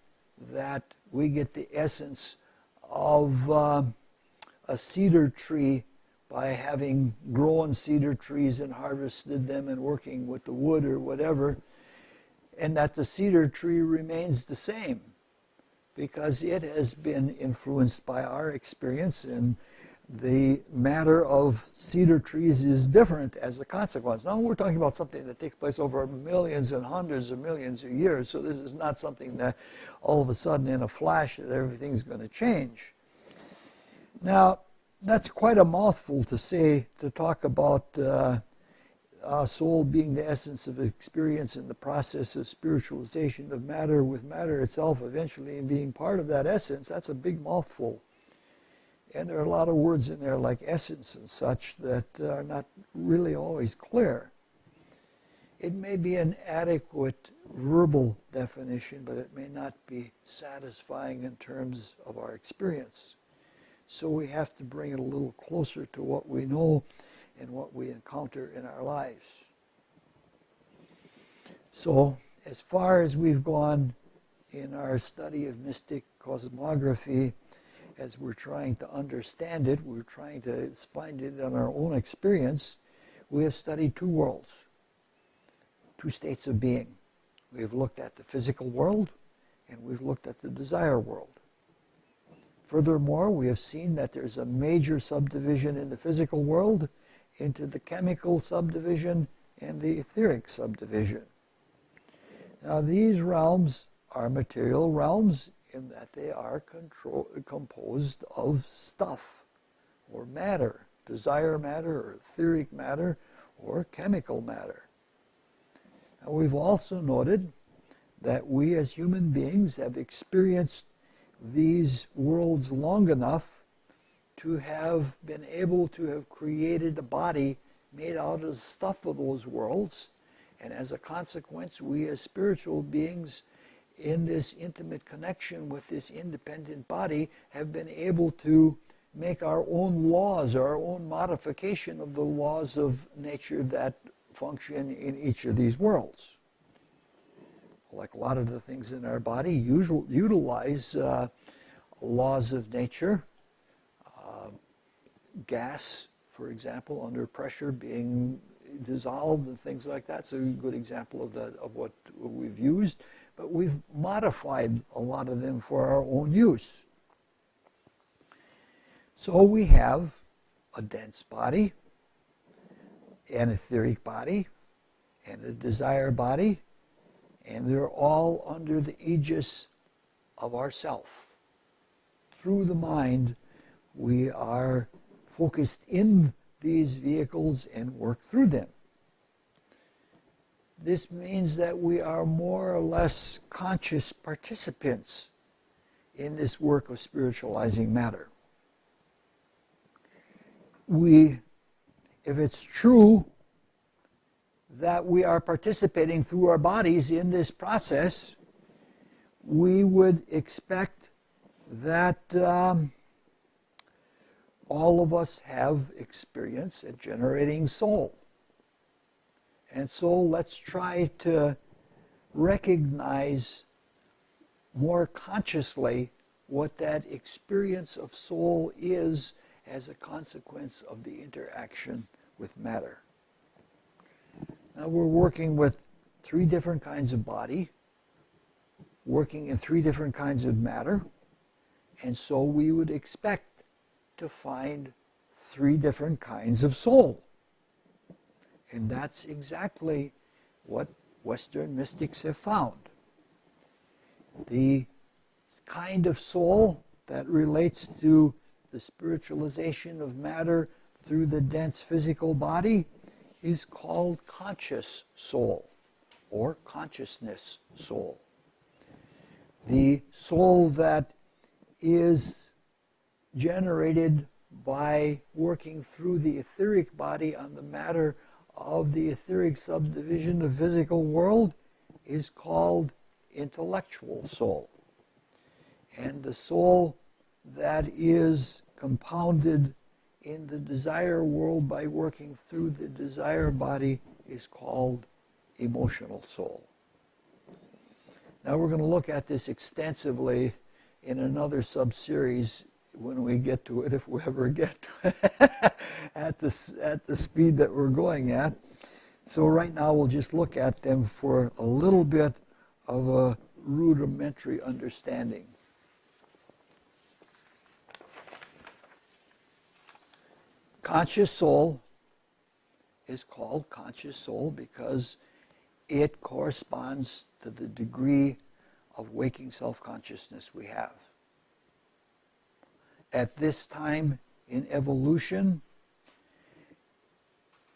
that we get the essence of a cedar tree by having grown cedar trees and harvested them and working with the wood or whatever, and that the cedar tree remains the same because it has been influenced by our experience, and the matter of cedar trees is different as a consequence. Now we're talking about something that takes place over millions and hundreds of millions of years, so this is not something that all of a sudden in a flash that everything's going to change. Now, that's quite a mouthful to say, to talk about soul being the essence of experience in the process of spiritualization of matter, with matter itself eventually being part of that essence. That's a big mouthful. And there are a lot of words in there like essence and such that are not really always clear. It may be an adequate verbal definition, but it may not be satisfying in terms of our experience. So we have to bring it a little closer to what we know and what we encounter in our lives. So as far as we've gone in our study of mystic cosmography, as we're trying to understand it, we're trying to find it in our own experience, we have studied two worlds, two states of being. We have looked at the physical world, and we've looked at the desire world. Furthermore, we have seen that there's a major subdivision in the physical world into the chemical subdivision and the etheric subdivision. Now, these realms are material realms in that they are composed of stuff or matter, desire matter or etheric matter or chemical matter. Now, we've also noted that we as human beings have experienced these worlds long enough to have been able to have created a body made out of the stuff of those worlds, and as a consequence, we as spiritual beings in this intimate connection with this independent body have been able to make our own laws, our own modification of the laws of nature that function in each of these worlds. Like a lot of the things in our body utilize laws of nature. Gas, for example, under pressure being dissolved and things like that. So a good example of that, of what we've used. But we've modified a lot of them for our own use. So we have a dense body, an etheric body, and a desire body, and they're all under the aegis of ourself. Through the mind, we are focused in these vehicles and work through them. This means that we are more or less conscious participants in this work of spiritualizing matter. If it's true that we are participating through our bodies in this process, we would expect that all of us have experience at generating soul. And so let's try to recognize more consciously what that experience of soul is as a consequence of the interaction with matter. Now we're working with 3 different kinds of body, working in 3 different kinds of matter, and so we would expect to find 3 different kinds of soul. And that's exactly what Western mystics have found. The kind of soul that relates to the spiritualization of matter through the dense physical body is called conscious soul or consciousness soul. The soul that is generated by working through the etheric body on the matter of the etheric subdivision of physical world is called intellectual soul. And the soul that is compounded in the desire world by working through the desire body is called emotional soul. Now we're going to look at this extensively in another sub-series when we get to it, if we ever get to it, at the speed that we're going at. So right now we'll just look at them for a little bit of a rudimentary understanding. Conscious soul is called conscious soul because it corresponds to the degree of waking self-consciousness we have. At this time in evolution,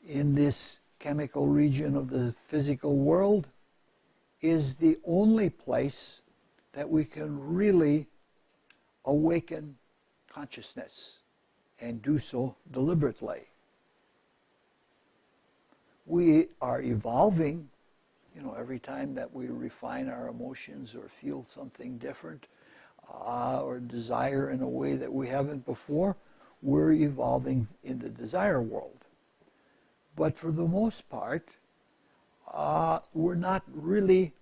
in this chemical region of the physical world, is the only place that we can really awaken consciousness and do so deliberately. We are evolving, every time that we refine our emotions or feel something different or desire in a way that we haven't before, we're evolving in the desire world. But for the most part, we're not really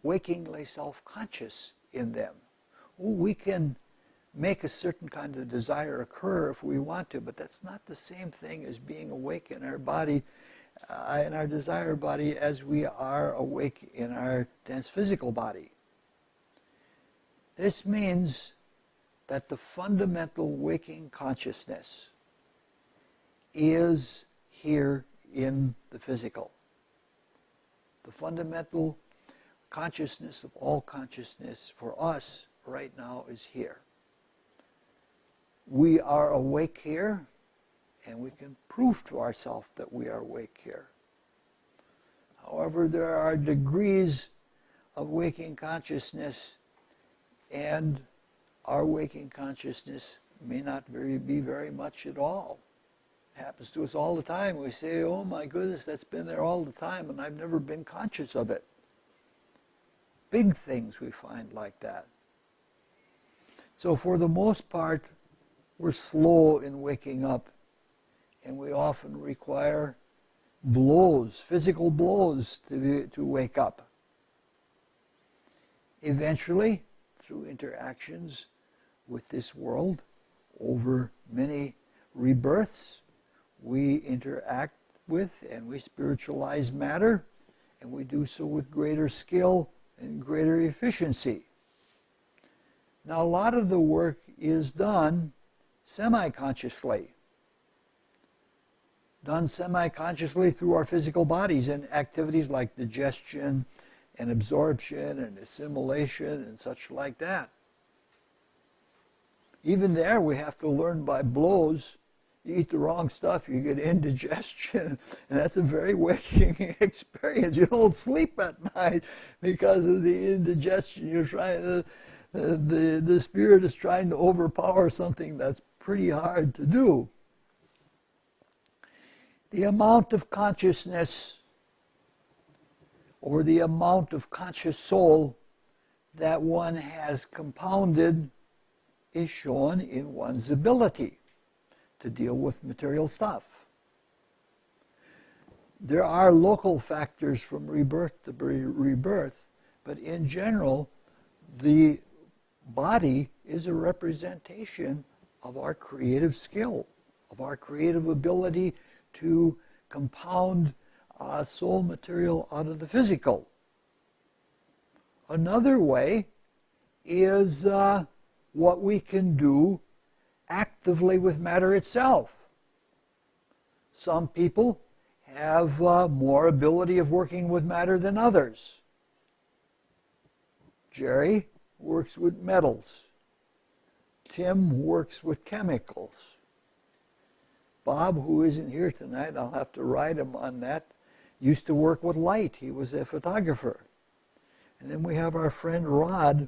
wakingly self-conscious in them. We can make a certain kind of desire occur if we want to, but that's not the same thing as being awake in our body, in our desire body, as we are awake in our dense physical body. This means that the fundamental waking consciousness is here in the physical. The fundamental consciousness of all consciousness for us right now is here. We are awake here, and we can prove to ourselves that we are awake here. However, there are degrees of waking consciousness, and our waking consciousness may not be very much at all. It happens to us all the time. We say, oh my goodness, that's been there all the time, and I've never been conscious of it. Big things we find like that. So for the most part, we're slow in waking up, and we often require blows, physical blows, to wake up. Eventually, through interactions with this world over many rebirths, we interact with and we spiritualize matter, and we do so with greater skill and greater efficiency. Now, a lot of the work is done semi-consciously. Done semi-consciously through our physical bodies in activities like digestion and absorption and assimilation and such like that. Even there, we have to learn by blows. You eat the wrong stuff, you get indigestion, and that's a very waking experience. You don't sleep at night because of the indigestion. You're trying to, the spirit is trying to overpower something that's pretty hard to do. The amount of consciousness or the amount of conscious soul that one has compounded is shown in one's ability to deal with material stuff. There are local factors from rebirth to rebirth, but in general, the body is a representation of our creative skill, of our creative ability to compound soul material out of the physical. Another way is what we can do actively with matter itself. Some people have more ability of working with matter than others. Jerry works with metals. Tim works with chemicals. Bob, who isn't here tonight, I'll have to write him on that, used to work with light. He was a photographer. And then we have our friend Rod,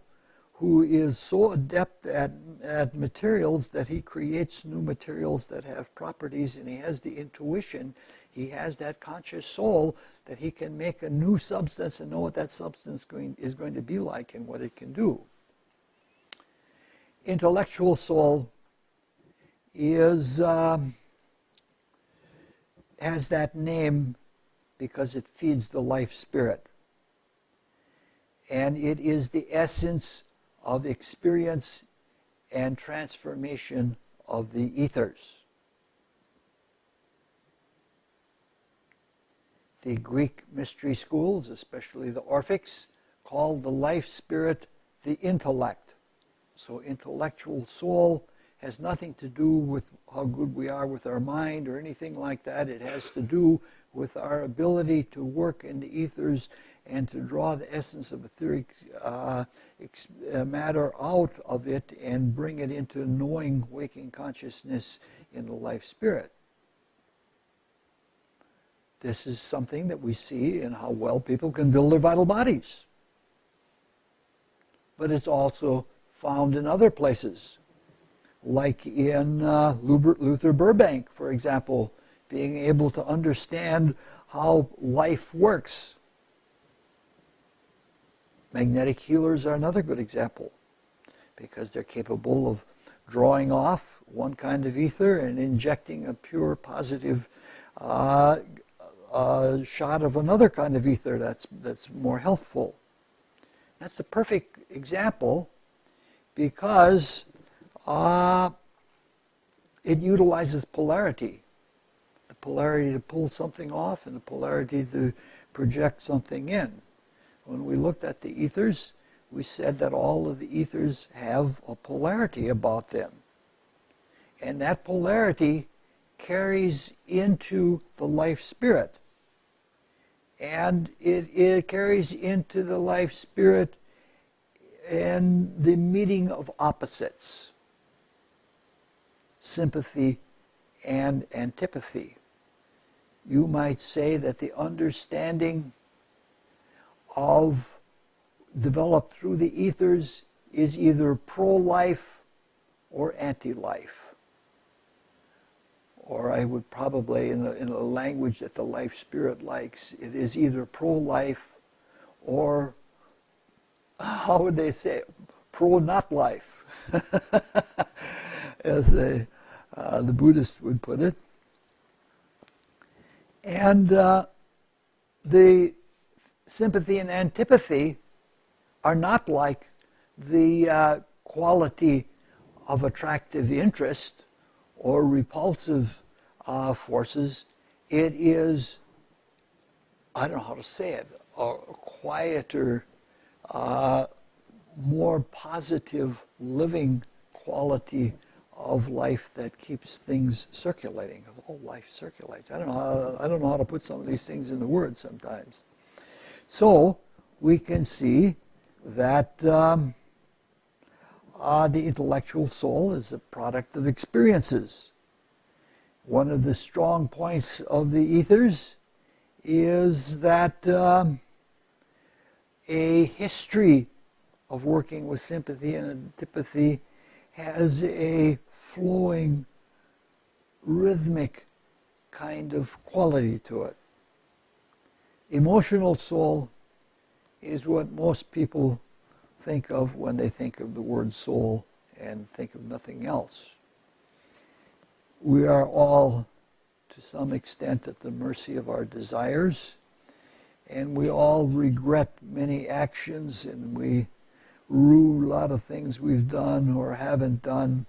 who is so adept at materials that he creates new materials that have properties, and he has the intuition, he has that conscious soul that he can make a new substance and know what that substance is going to be like and what it can do. Intellectual soul is has that name because it feeds the life spirit. And it is the essence of experience and transformation of the ethers. The Greek mystery schools, especially the Orphics, called the life spirit the intellect. So intellectual soul has nothing to do with how good we are with our mind or anything like that. It has to do with our ability to work in the ethers and to draw the essence of etheric matter out of it and bring it into knowing, waking consciousness in the life spirit. This is something that we see in how well people can build their vital bodies. But it's also found in other places, like in Luther Burbank, for example, being able to understand how life works. Magnetic healers are another good example, because they're capable of drawing off one kind of ether and injecting a pure positive shot of another kind of ether that's more healthful. That's the perfect example because it utilizes polarity. The polarity to pull something off and the polarity to project something in. When we looked at the ethers, we said that all of the ethers have a polarity about them. And that polarity carries into the life spirit. And it carries into the life spirit and the meeting of opposites, sympathy and antipathy. You might say that the understanding of developed through the ethers is either pro-life or anti-life. Or I would probably, in a language that the life spirit likes, it is either pro-life or, how would they say, pro-not-life, as the Buddhists would put it. And the sympathy and antipathy are not like the quality of attractive interest or repulsive forces. It is, I don't know how to say it, a quieter, more positive living quality of life that keeps things circulating. All life circulates. I don't know how to put some of these things into words sometimes. So we can see that the intellectual soul is a product of experiences. One of the strong points of the ethers is that a history of working with sympathy and antipathy has a flowing, rhythmic kind of quality to it. Emotional soul is what most people think of when they think of the word soul and think of nothing else. We are all, to some extent, at the mercy of our desires, and we all regret many actions, and we rue a lot of things we've done or haven't done.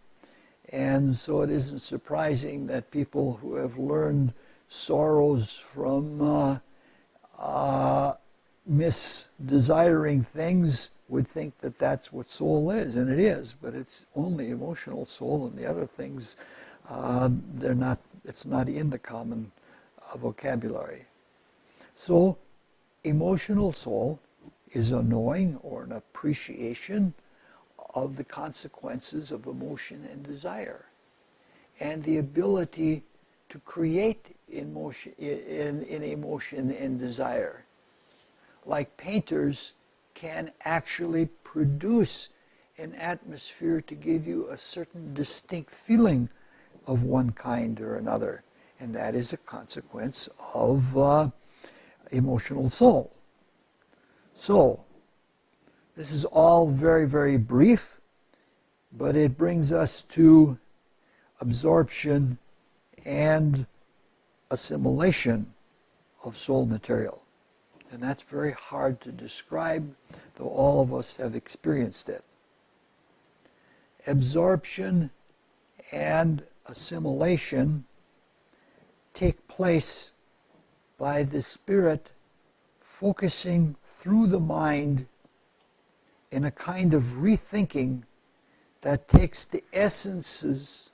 And so it isn't surprising that people who have learned sorrows from misdesiring things would think that that's what soul is, and it is, but it's only emotional soul, and the other things, it's not in the common vocabulary. So emotional soul is a knowing or an appreciation of the consequences of emotion and desire, and the ability to create emotion in emotion and desire. Like painters can actually produce an atmosphere to give you a certain distinct feeling of one kind or another, and that is a consequence of emotional soul. So, this is all very, very brief, but it brings us to absorption and assimilation of soul material. And that's very hard to describe, though all of us have experienced it. Absorption and assimilation take place by the spirit focusing through the mind in a kind of rethinking that takes the essences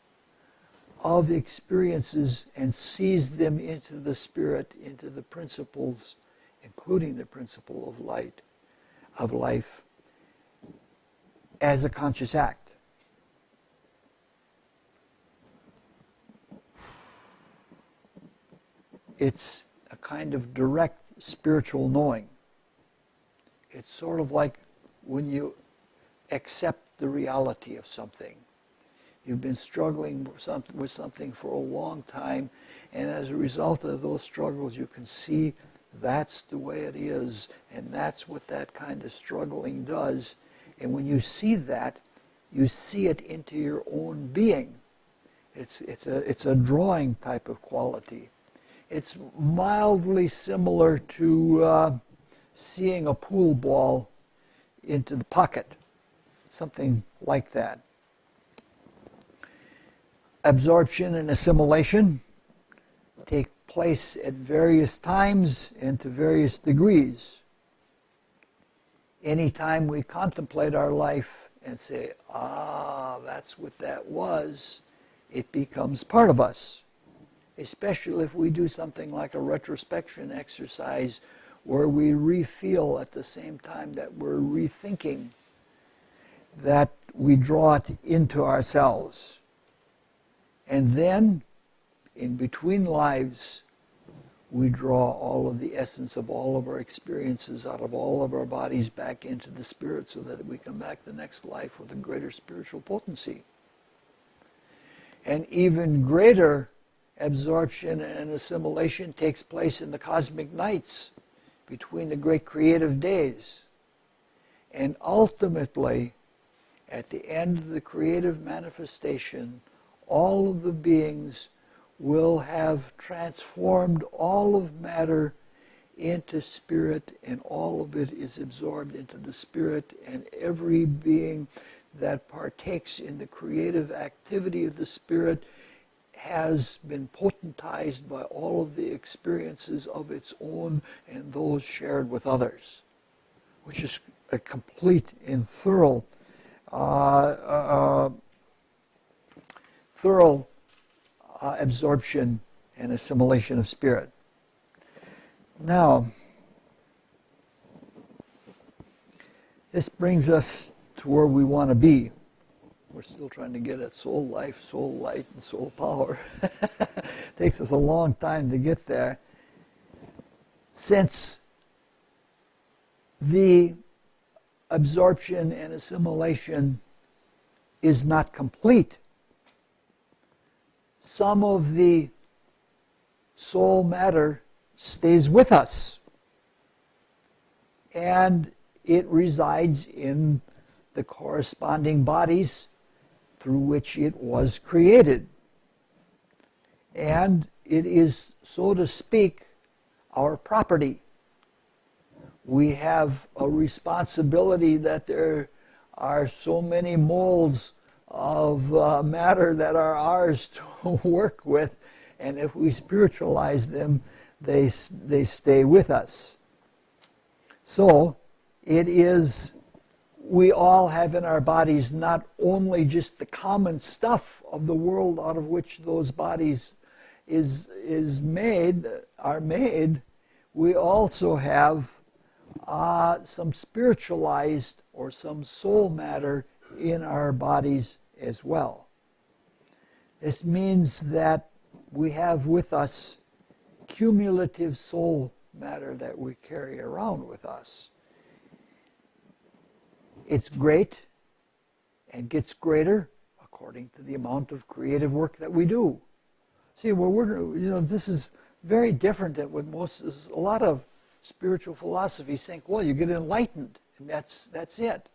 of experiences and sees them into the spirit, into the principles, including the principle of light, of life, as a conscious act. It's a kind of direct spiritual knowing. It's sort of like when you accept the reality of something. You've been struggling with something for a long time, and as a result of those struggles, you can see that's the way it is, and that's what that kind of struggling does. And when you see that, you see it into your own being. It's a drawing type of quality. It's mildly similar to seeing a pool ball into the pocket, something like that. Absorption and assimilation take place at various times and to various degrees. Anytime we contemplate our life and say, that's what that was, it becomes part of us. Especially if we do something like a retrospection exercise where we re-feel at the same time that we're rethinking, that we draw it into ourselves. And then, in between lives, we draw all of the essence of all of our experiences out of all of our bodies back into the spirit so that we come back the next life with a greater spiritual potency. And even greater absorption and assimilation takes place in the cosmic nights between the great creative days. And ultimately, at the end of the creative manifestation, all of the beings will have transformed all of matter into spirit, and all of it is absorbed into the spirit, and every being that partakes in the creative activity of the spirit has been potentized by all of the experiences of its own and those shared with others, which is a complete and thorough absorption and assimilation of spirit. Now, this brings us to where we want to be. We're still trying to get at soul life, soul light, and soul power. Takes us a long time to get there. Since the absorption and assimilation is not complete, some of the soul matter stays with us. And it resides in the corresponding bodies through which it was created. And it is, so to speak, our property. We have a responsibility that there are so many molds of matter that are ours to work with, and if we spiritualize them, they stay with us. So it is, we all have in our bodies not only just the common stuff of the world out of which those bodies are made, we also have some spiritualized or some soul matter in our bodies as well. This means that we have with us cumulative soul matter that we carry around with us. It's great and gets greater according to the amount of creative work that we do. See, this is very different than what a lot of spiritual philosophies think, well, you get enlightened and that's it.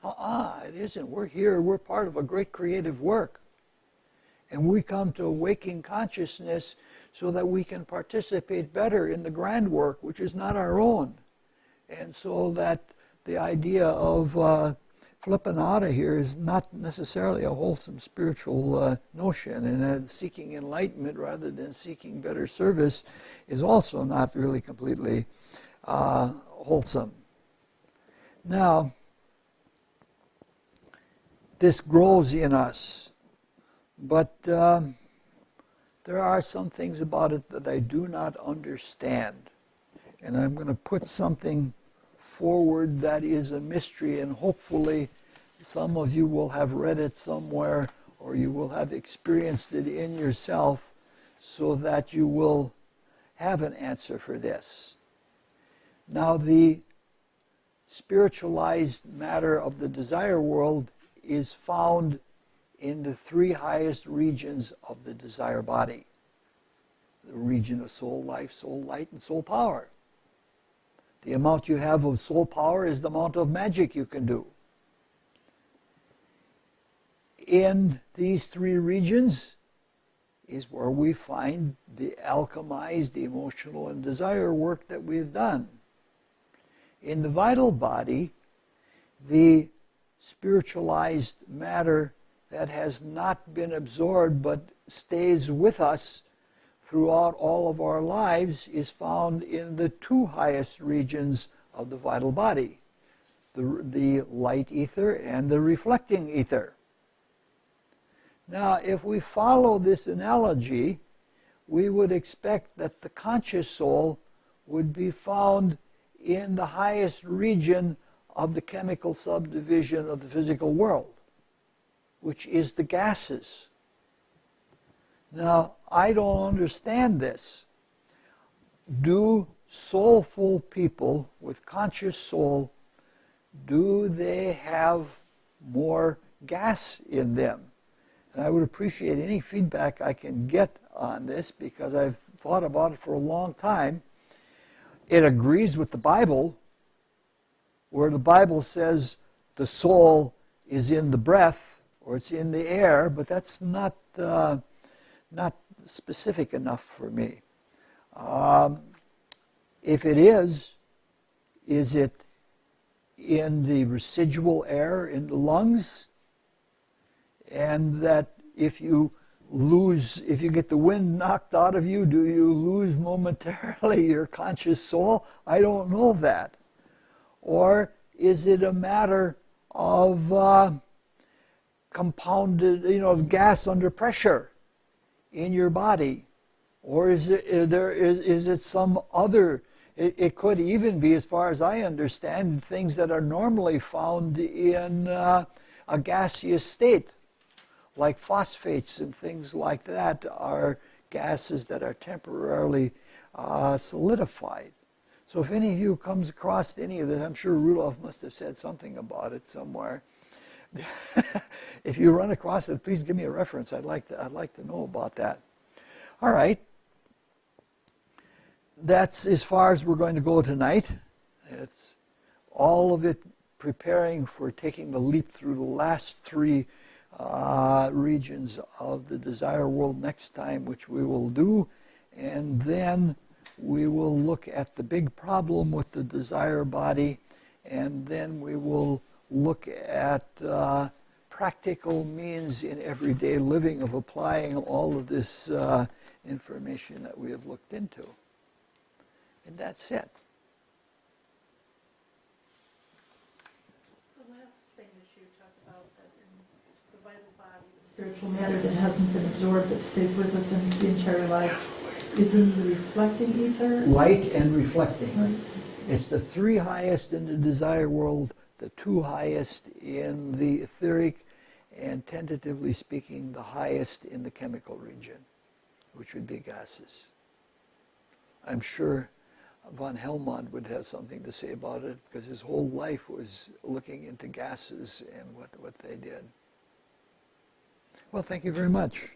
It isn't. We're here, we're part of a great creative work. And we come to a waking consciousness so that we can participate better in the grand work, which is not our own. And so that the idea of flipping out of here is not necessarily a wholesome spiritual notion, and seeking enlightenment rather than seeking better service is also not really completely wholesome. Now, this grows in us, but there are some things about it that I do not understand, and I'm going to put something forward that is a mystery, and hopefully some of you will have read it somewhere or you will have experienced it in yourself so that you will have an answer for this. Now, the spiritualized matter of the desire world is found in the three highest regions of the desire body: the region of soul life, soul light, and soul power. The amount you have of soul power is the amount of magic you can do. In these three regions is where we find the alchemized emotional and desire work that we've done. In the vital body, the spiritualized matter that has not been absorbed but stays with us throughout all of our lives is found in the two highest regions of the vital body, the light ether and the reflecting ether. Now, if we follow this analogy, we would expect that the conscious soul would be found in the highest region of the chemical subdivision of the physical world, which is the gases. Now, I don't understand this. Do soulful people with conscious soul, do they have more gas in them? And I would appreciate any feedback I can get on this, because I've thought about it for a long time. It agrees with the Bible, where the Bible says the soul is in the breath or it's in the air, but that's not specific enough for me. If it is it in the residual air in the lungs? And that if you get the wind knocked out of you, do you lose momentarily your conscious soul? I don't know that. Or is it a matter of compounded, gas under pressure in your body? Or is it some other? It could even be, as far as I understand, things that are normally found in a gaseous state, like phosphates and things like that, are gases that are temporarily solidified. So if any of you comes across any of this, I'm sure Rudolph must have said something about it somewhere. If you run across it, please give me a reference. I'd like to know about that. All right. That's as far as we're going to go tonight. all of it preparing for taking the leap through the last three regions of the desire world next time, which we will do. And then we will look at the big problem with the desire body, and then we will look at practical means in everyday living of applying all of this information that we have looked into. And that's it. The last thing that you talked about, that in the vital body, the spiritual matter that hasn't been absorbed, that stays with us in the entire life, is in the reflecting ether? Light and reflecting. Right. It's the three highest in the desire world, the two highest in the etheric, and tentatively speaking, the highest in the chemical region, which would be gases. I'm sure von Helmont would have something to say about it, because his whole life was looking into gases and what they did. Well, thank you very much.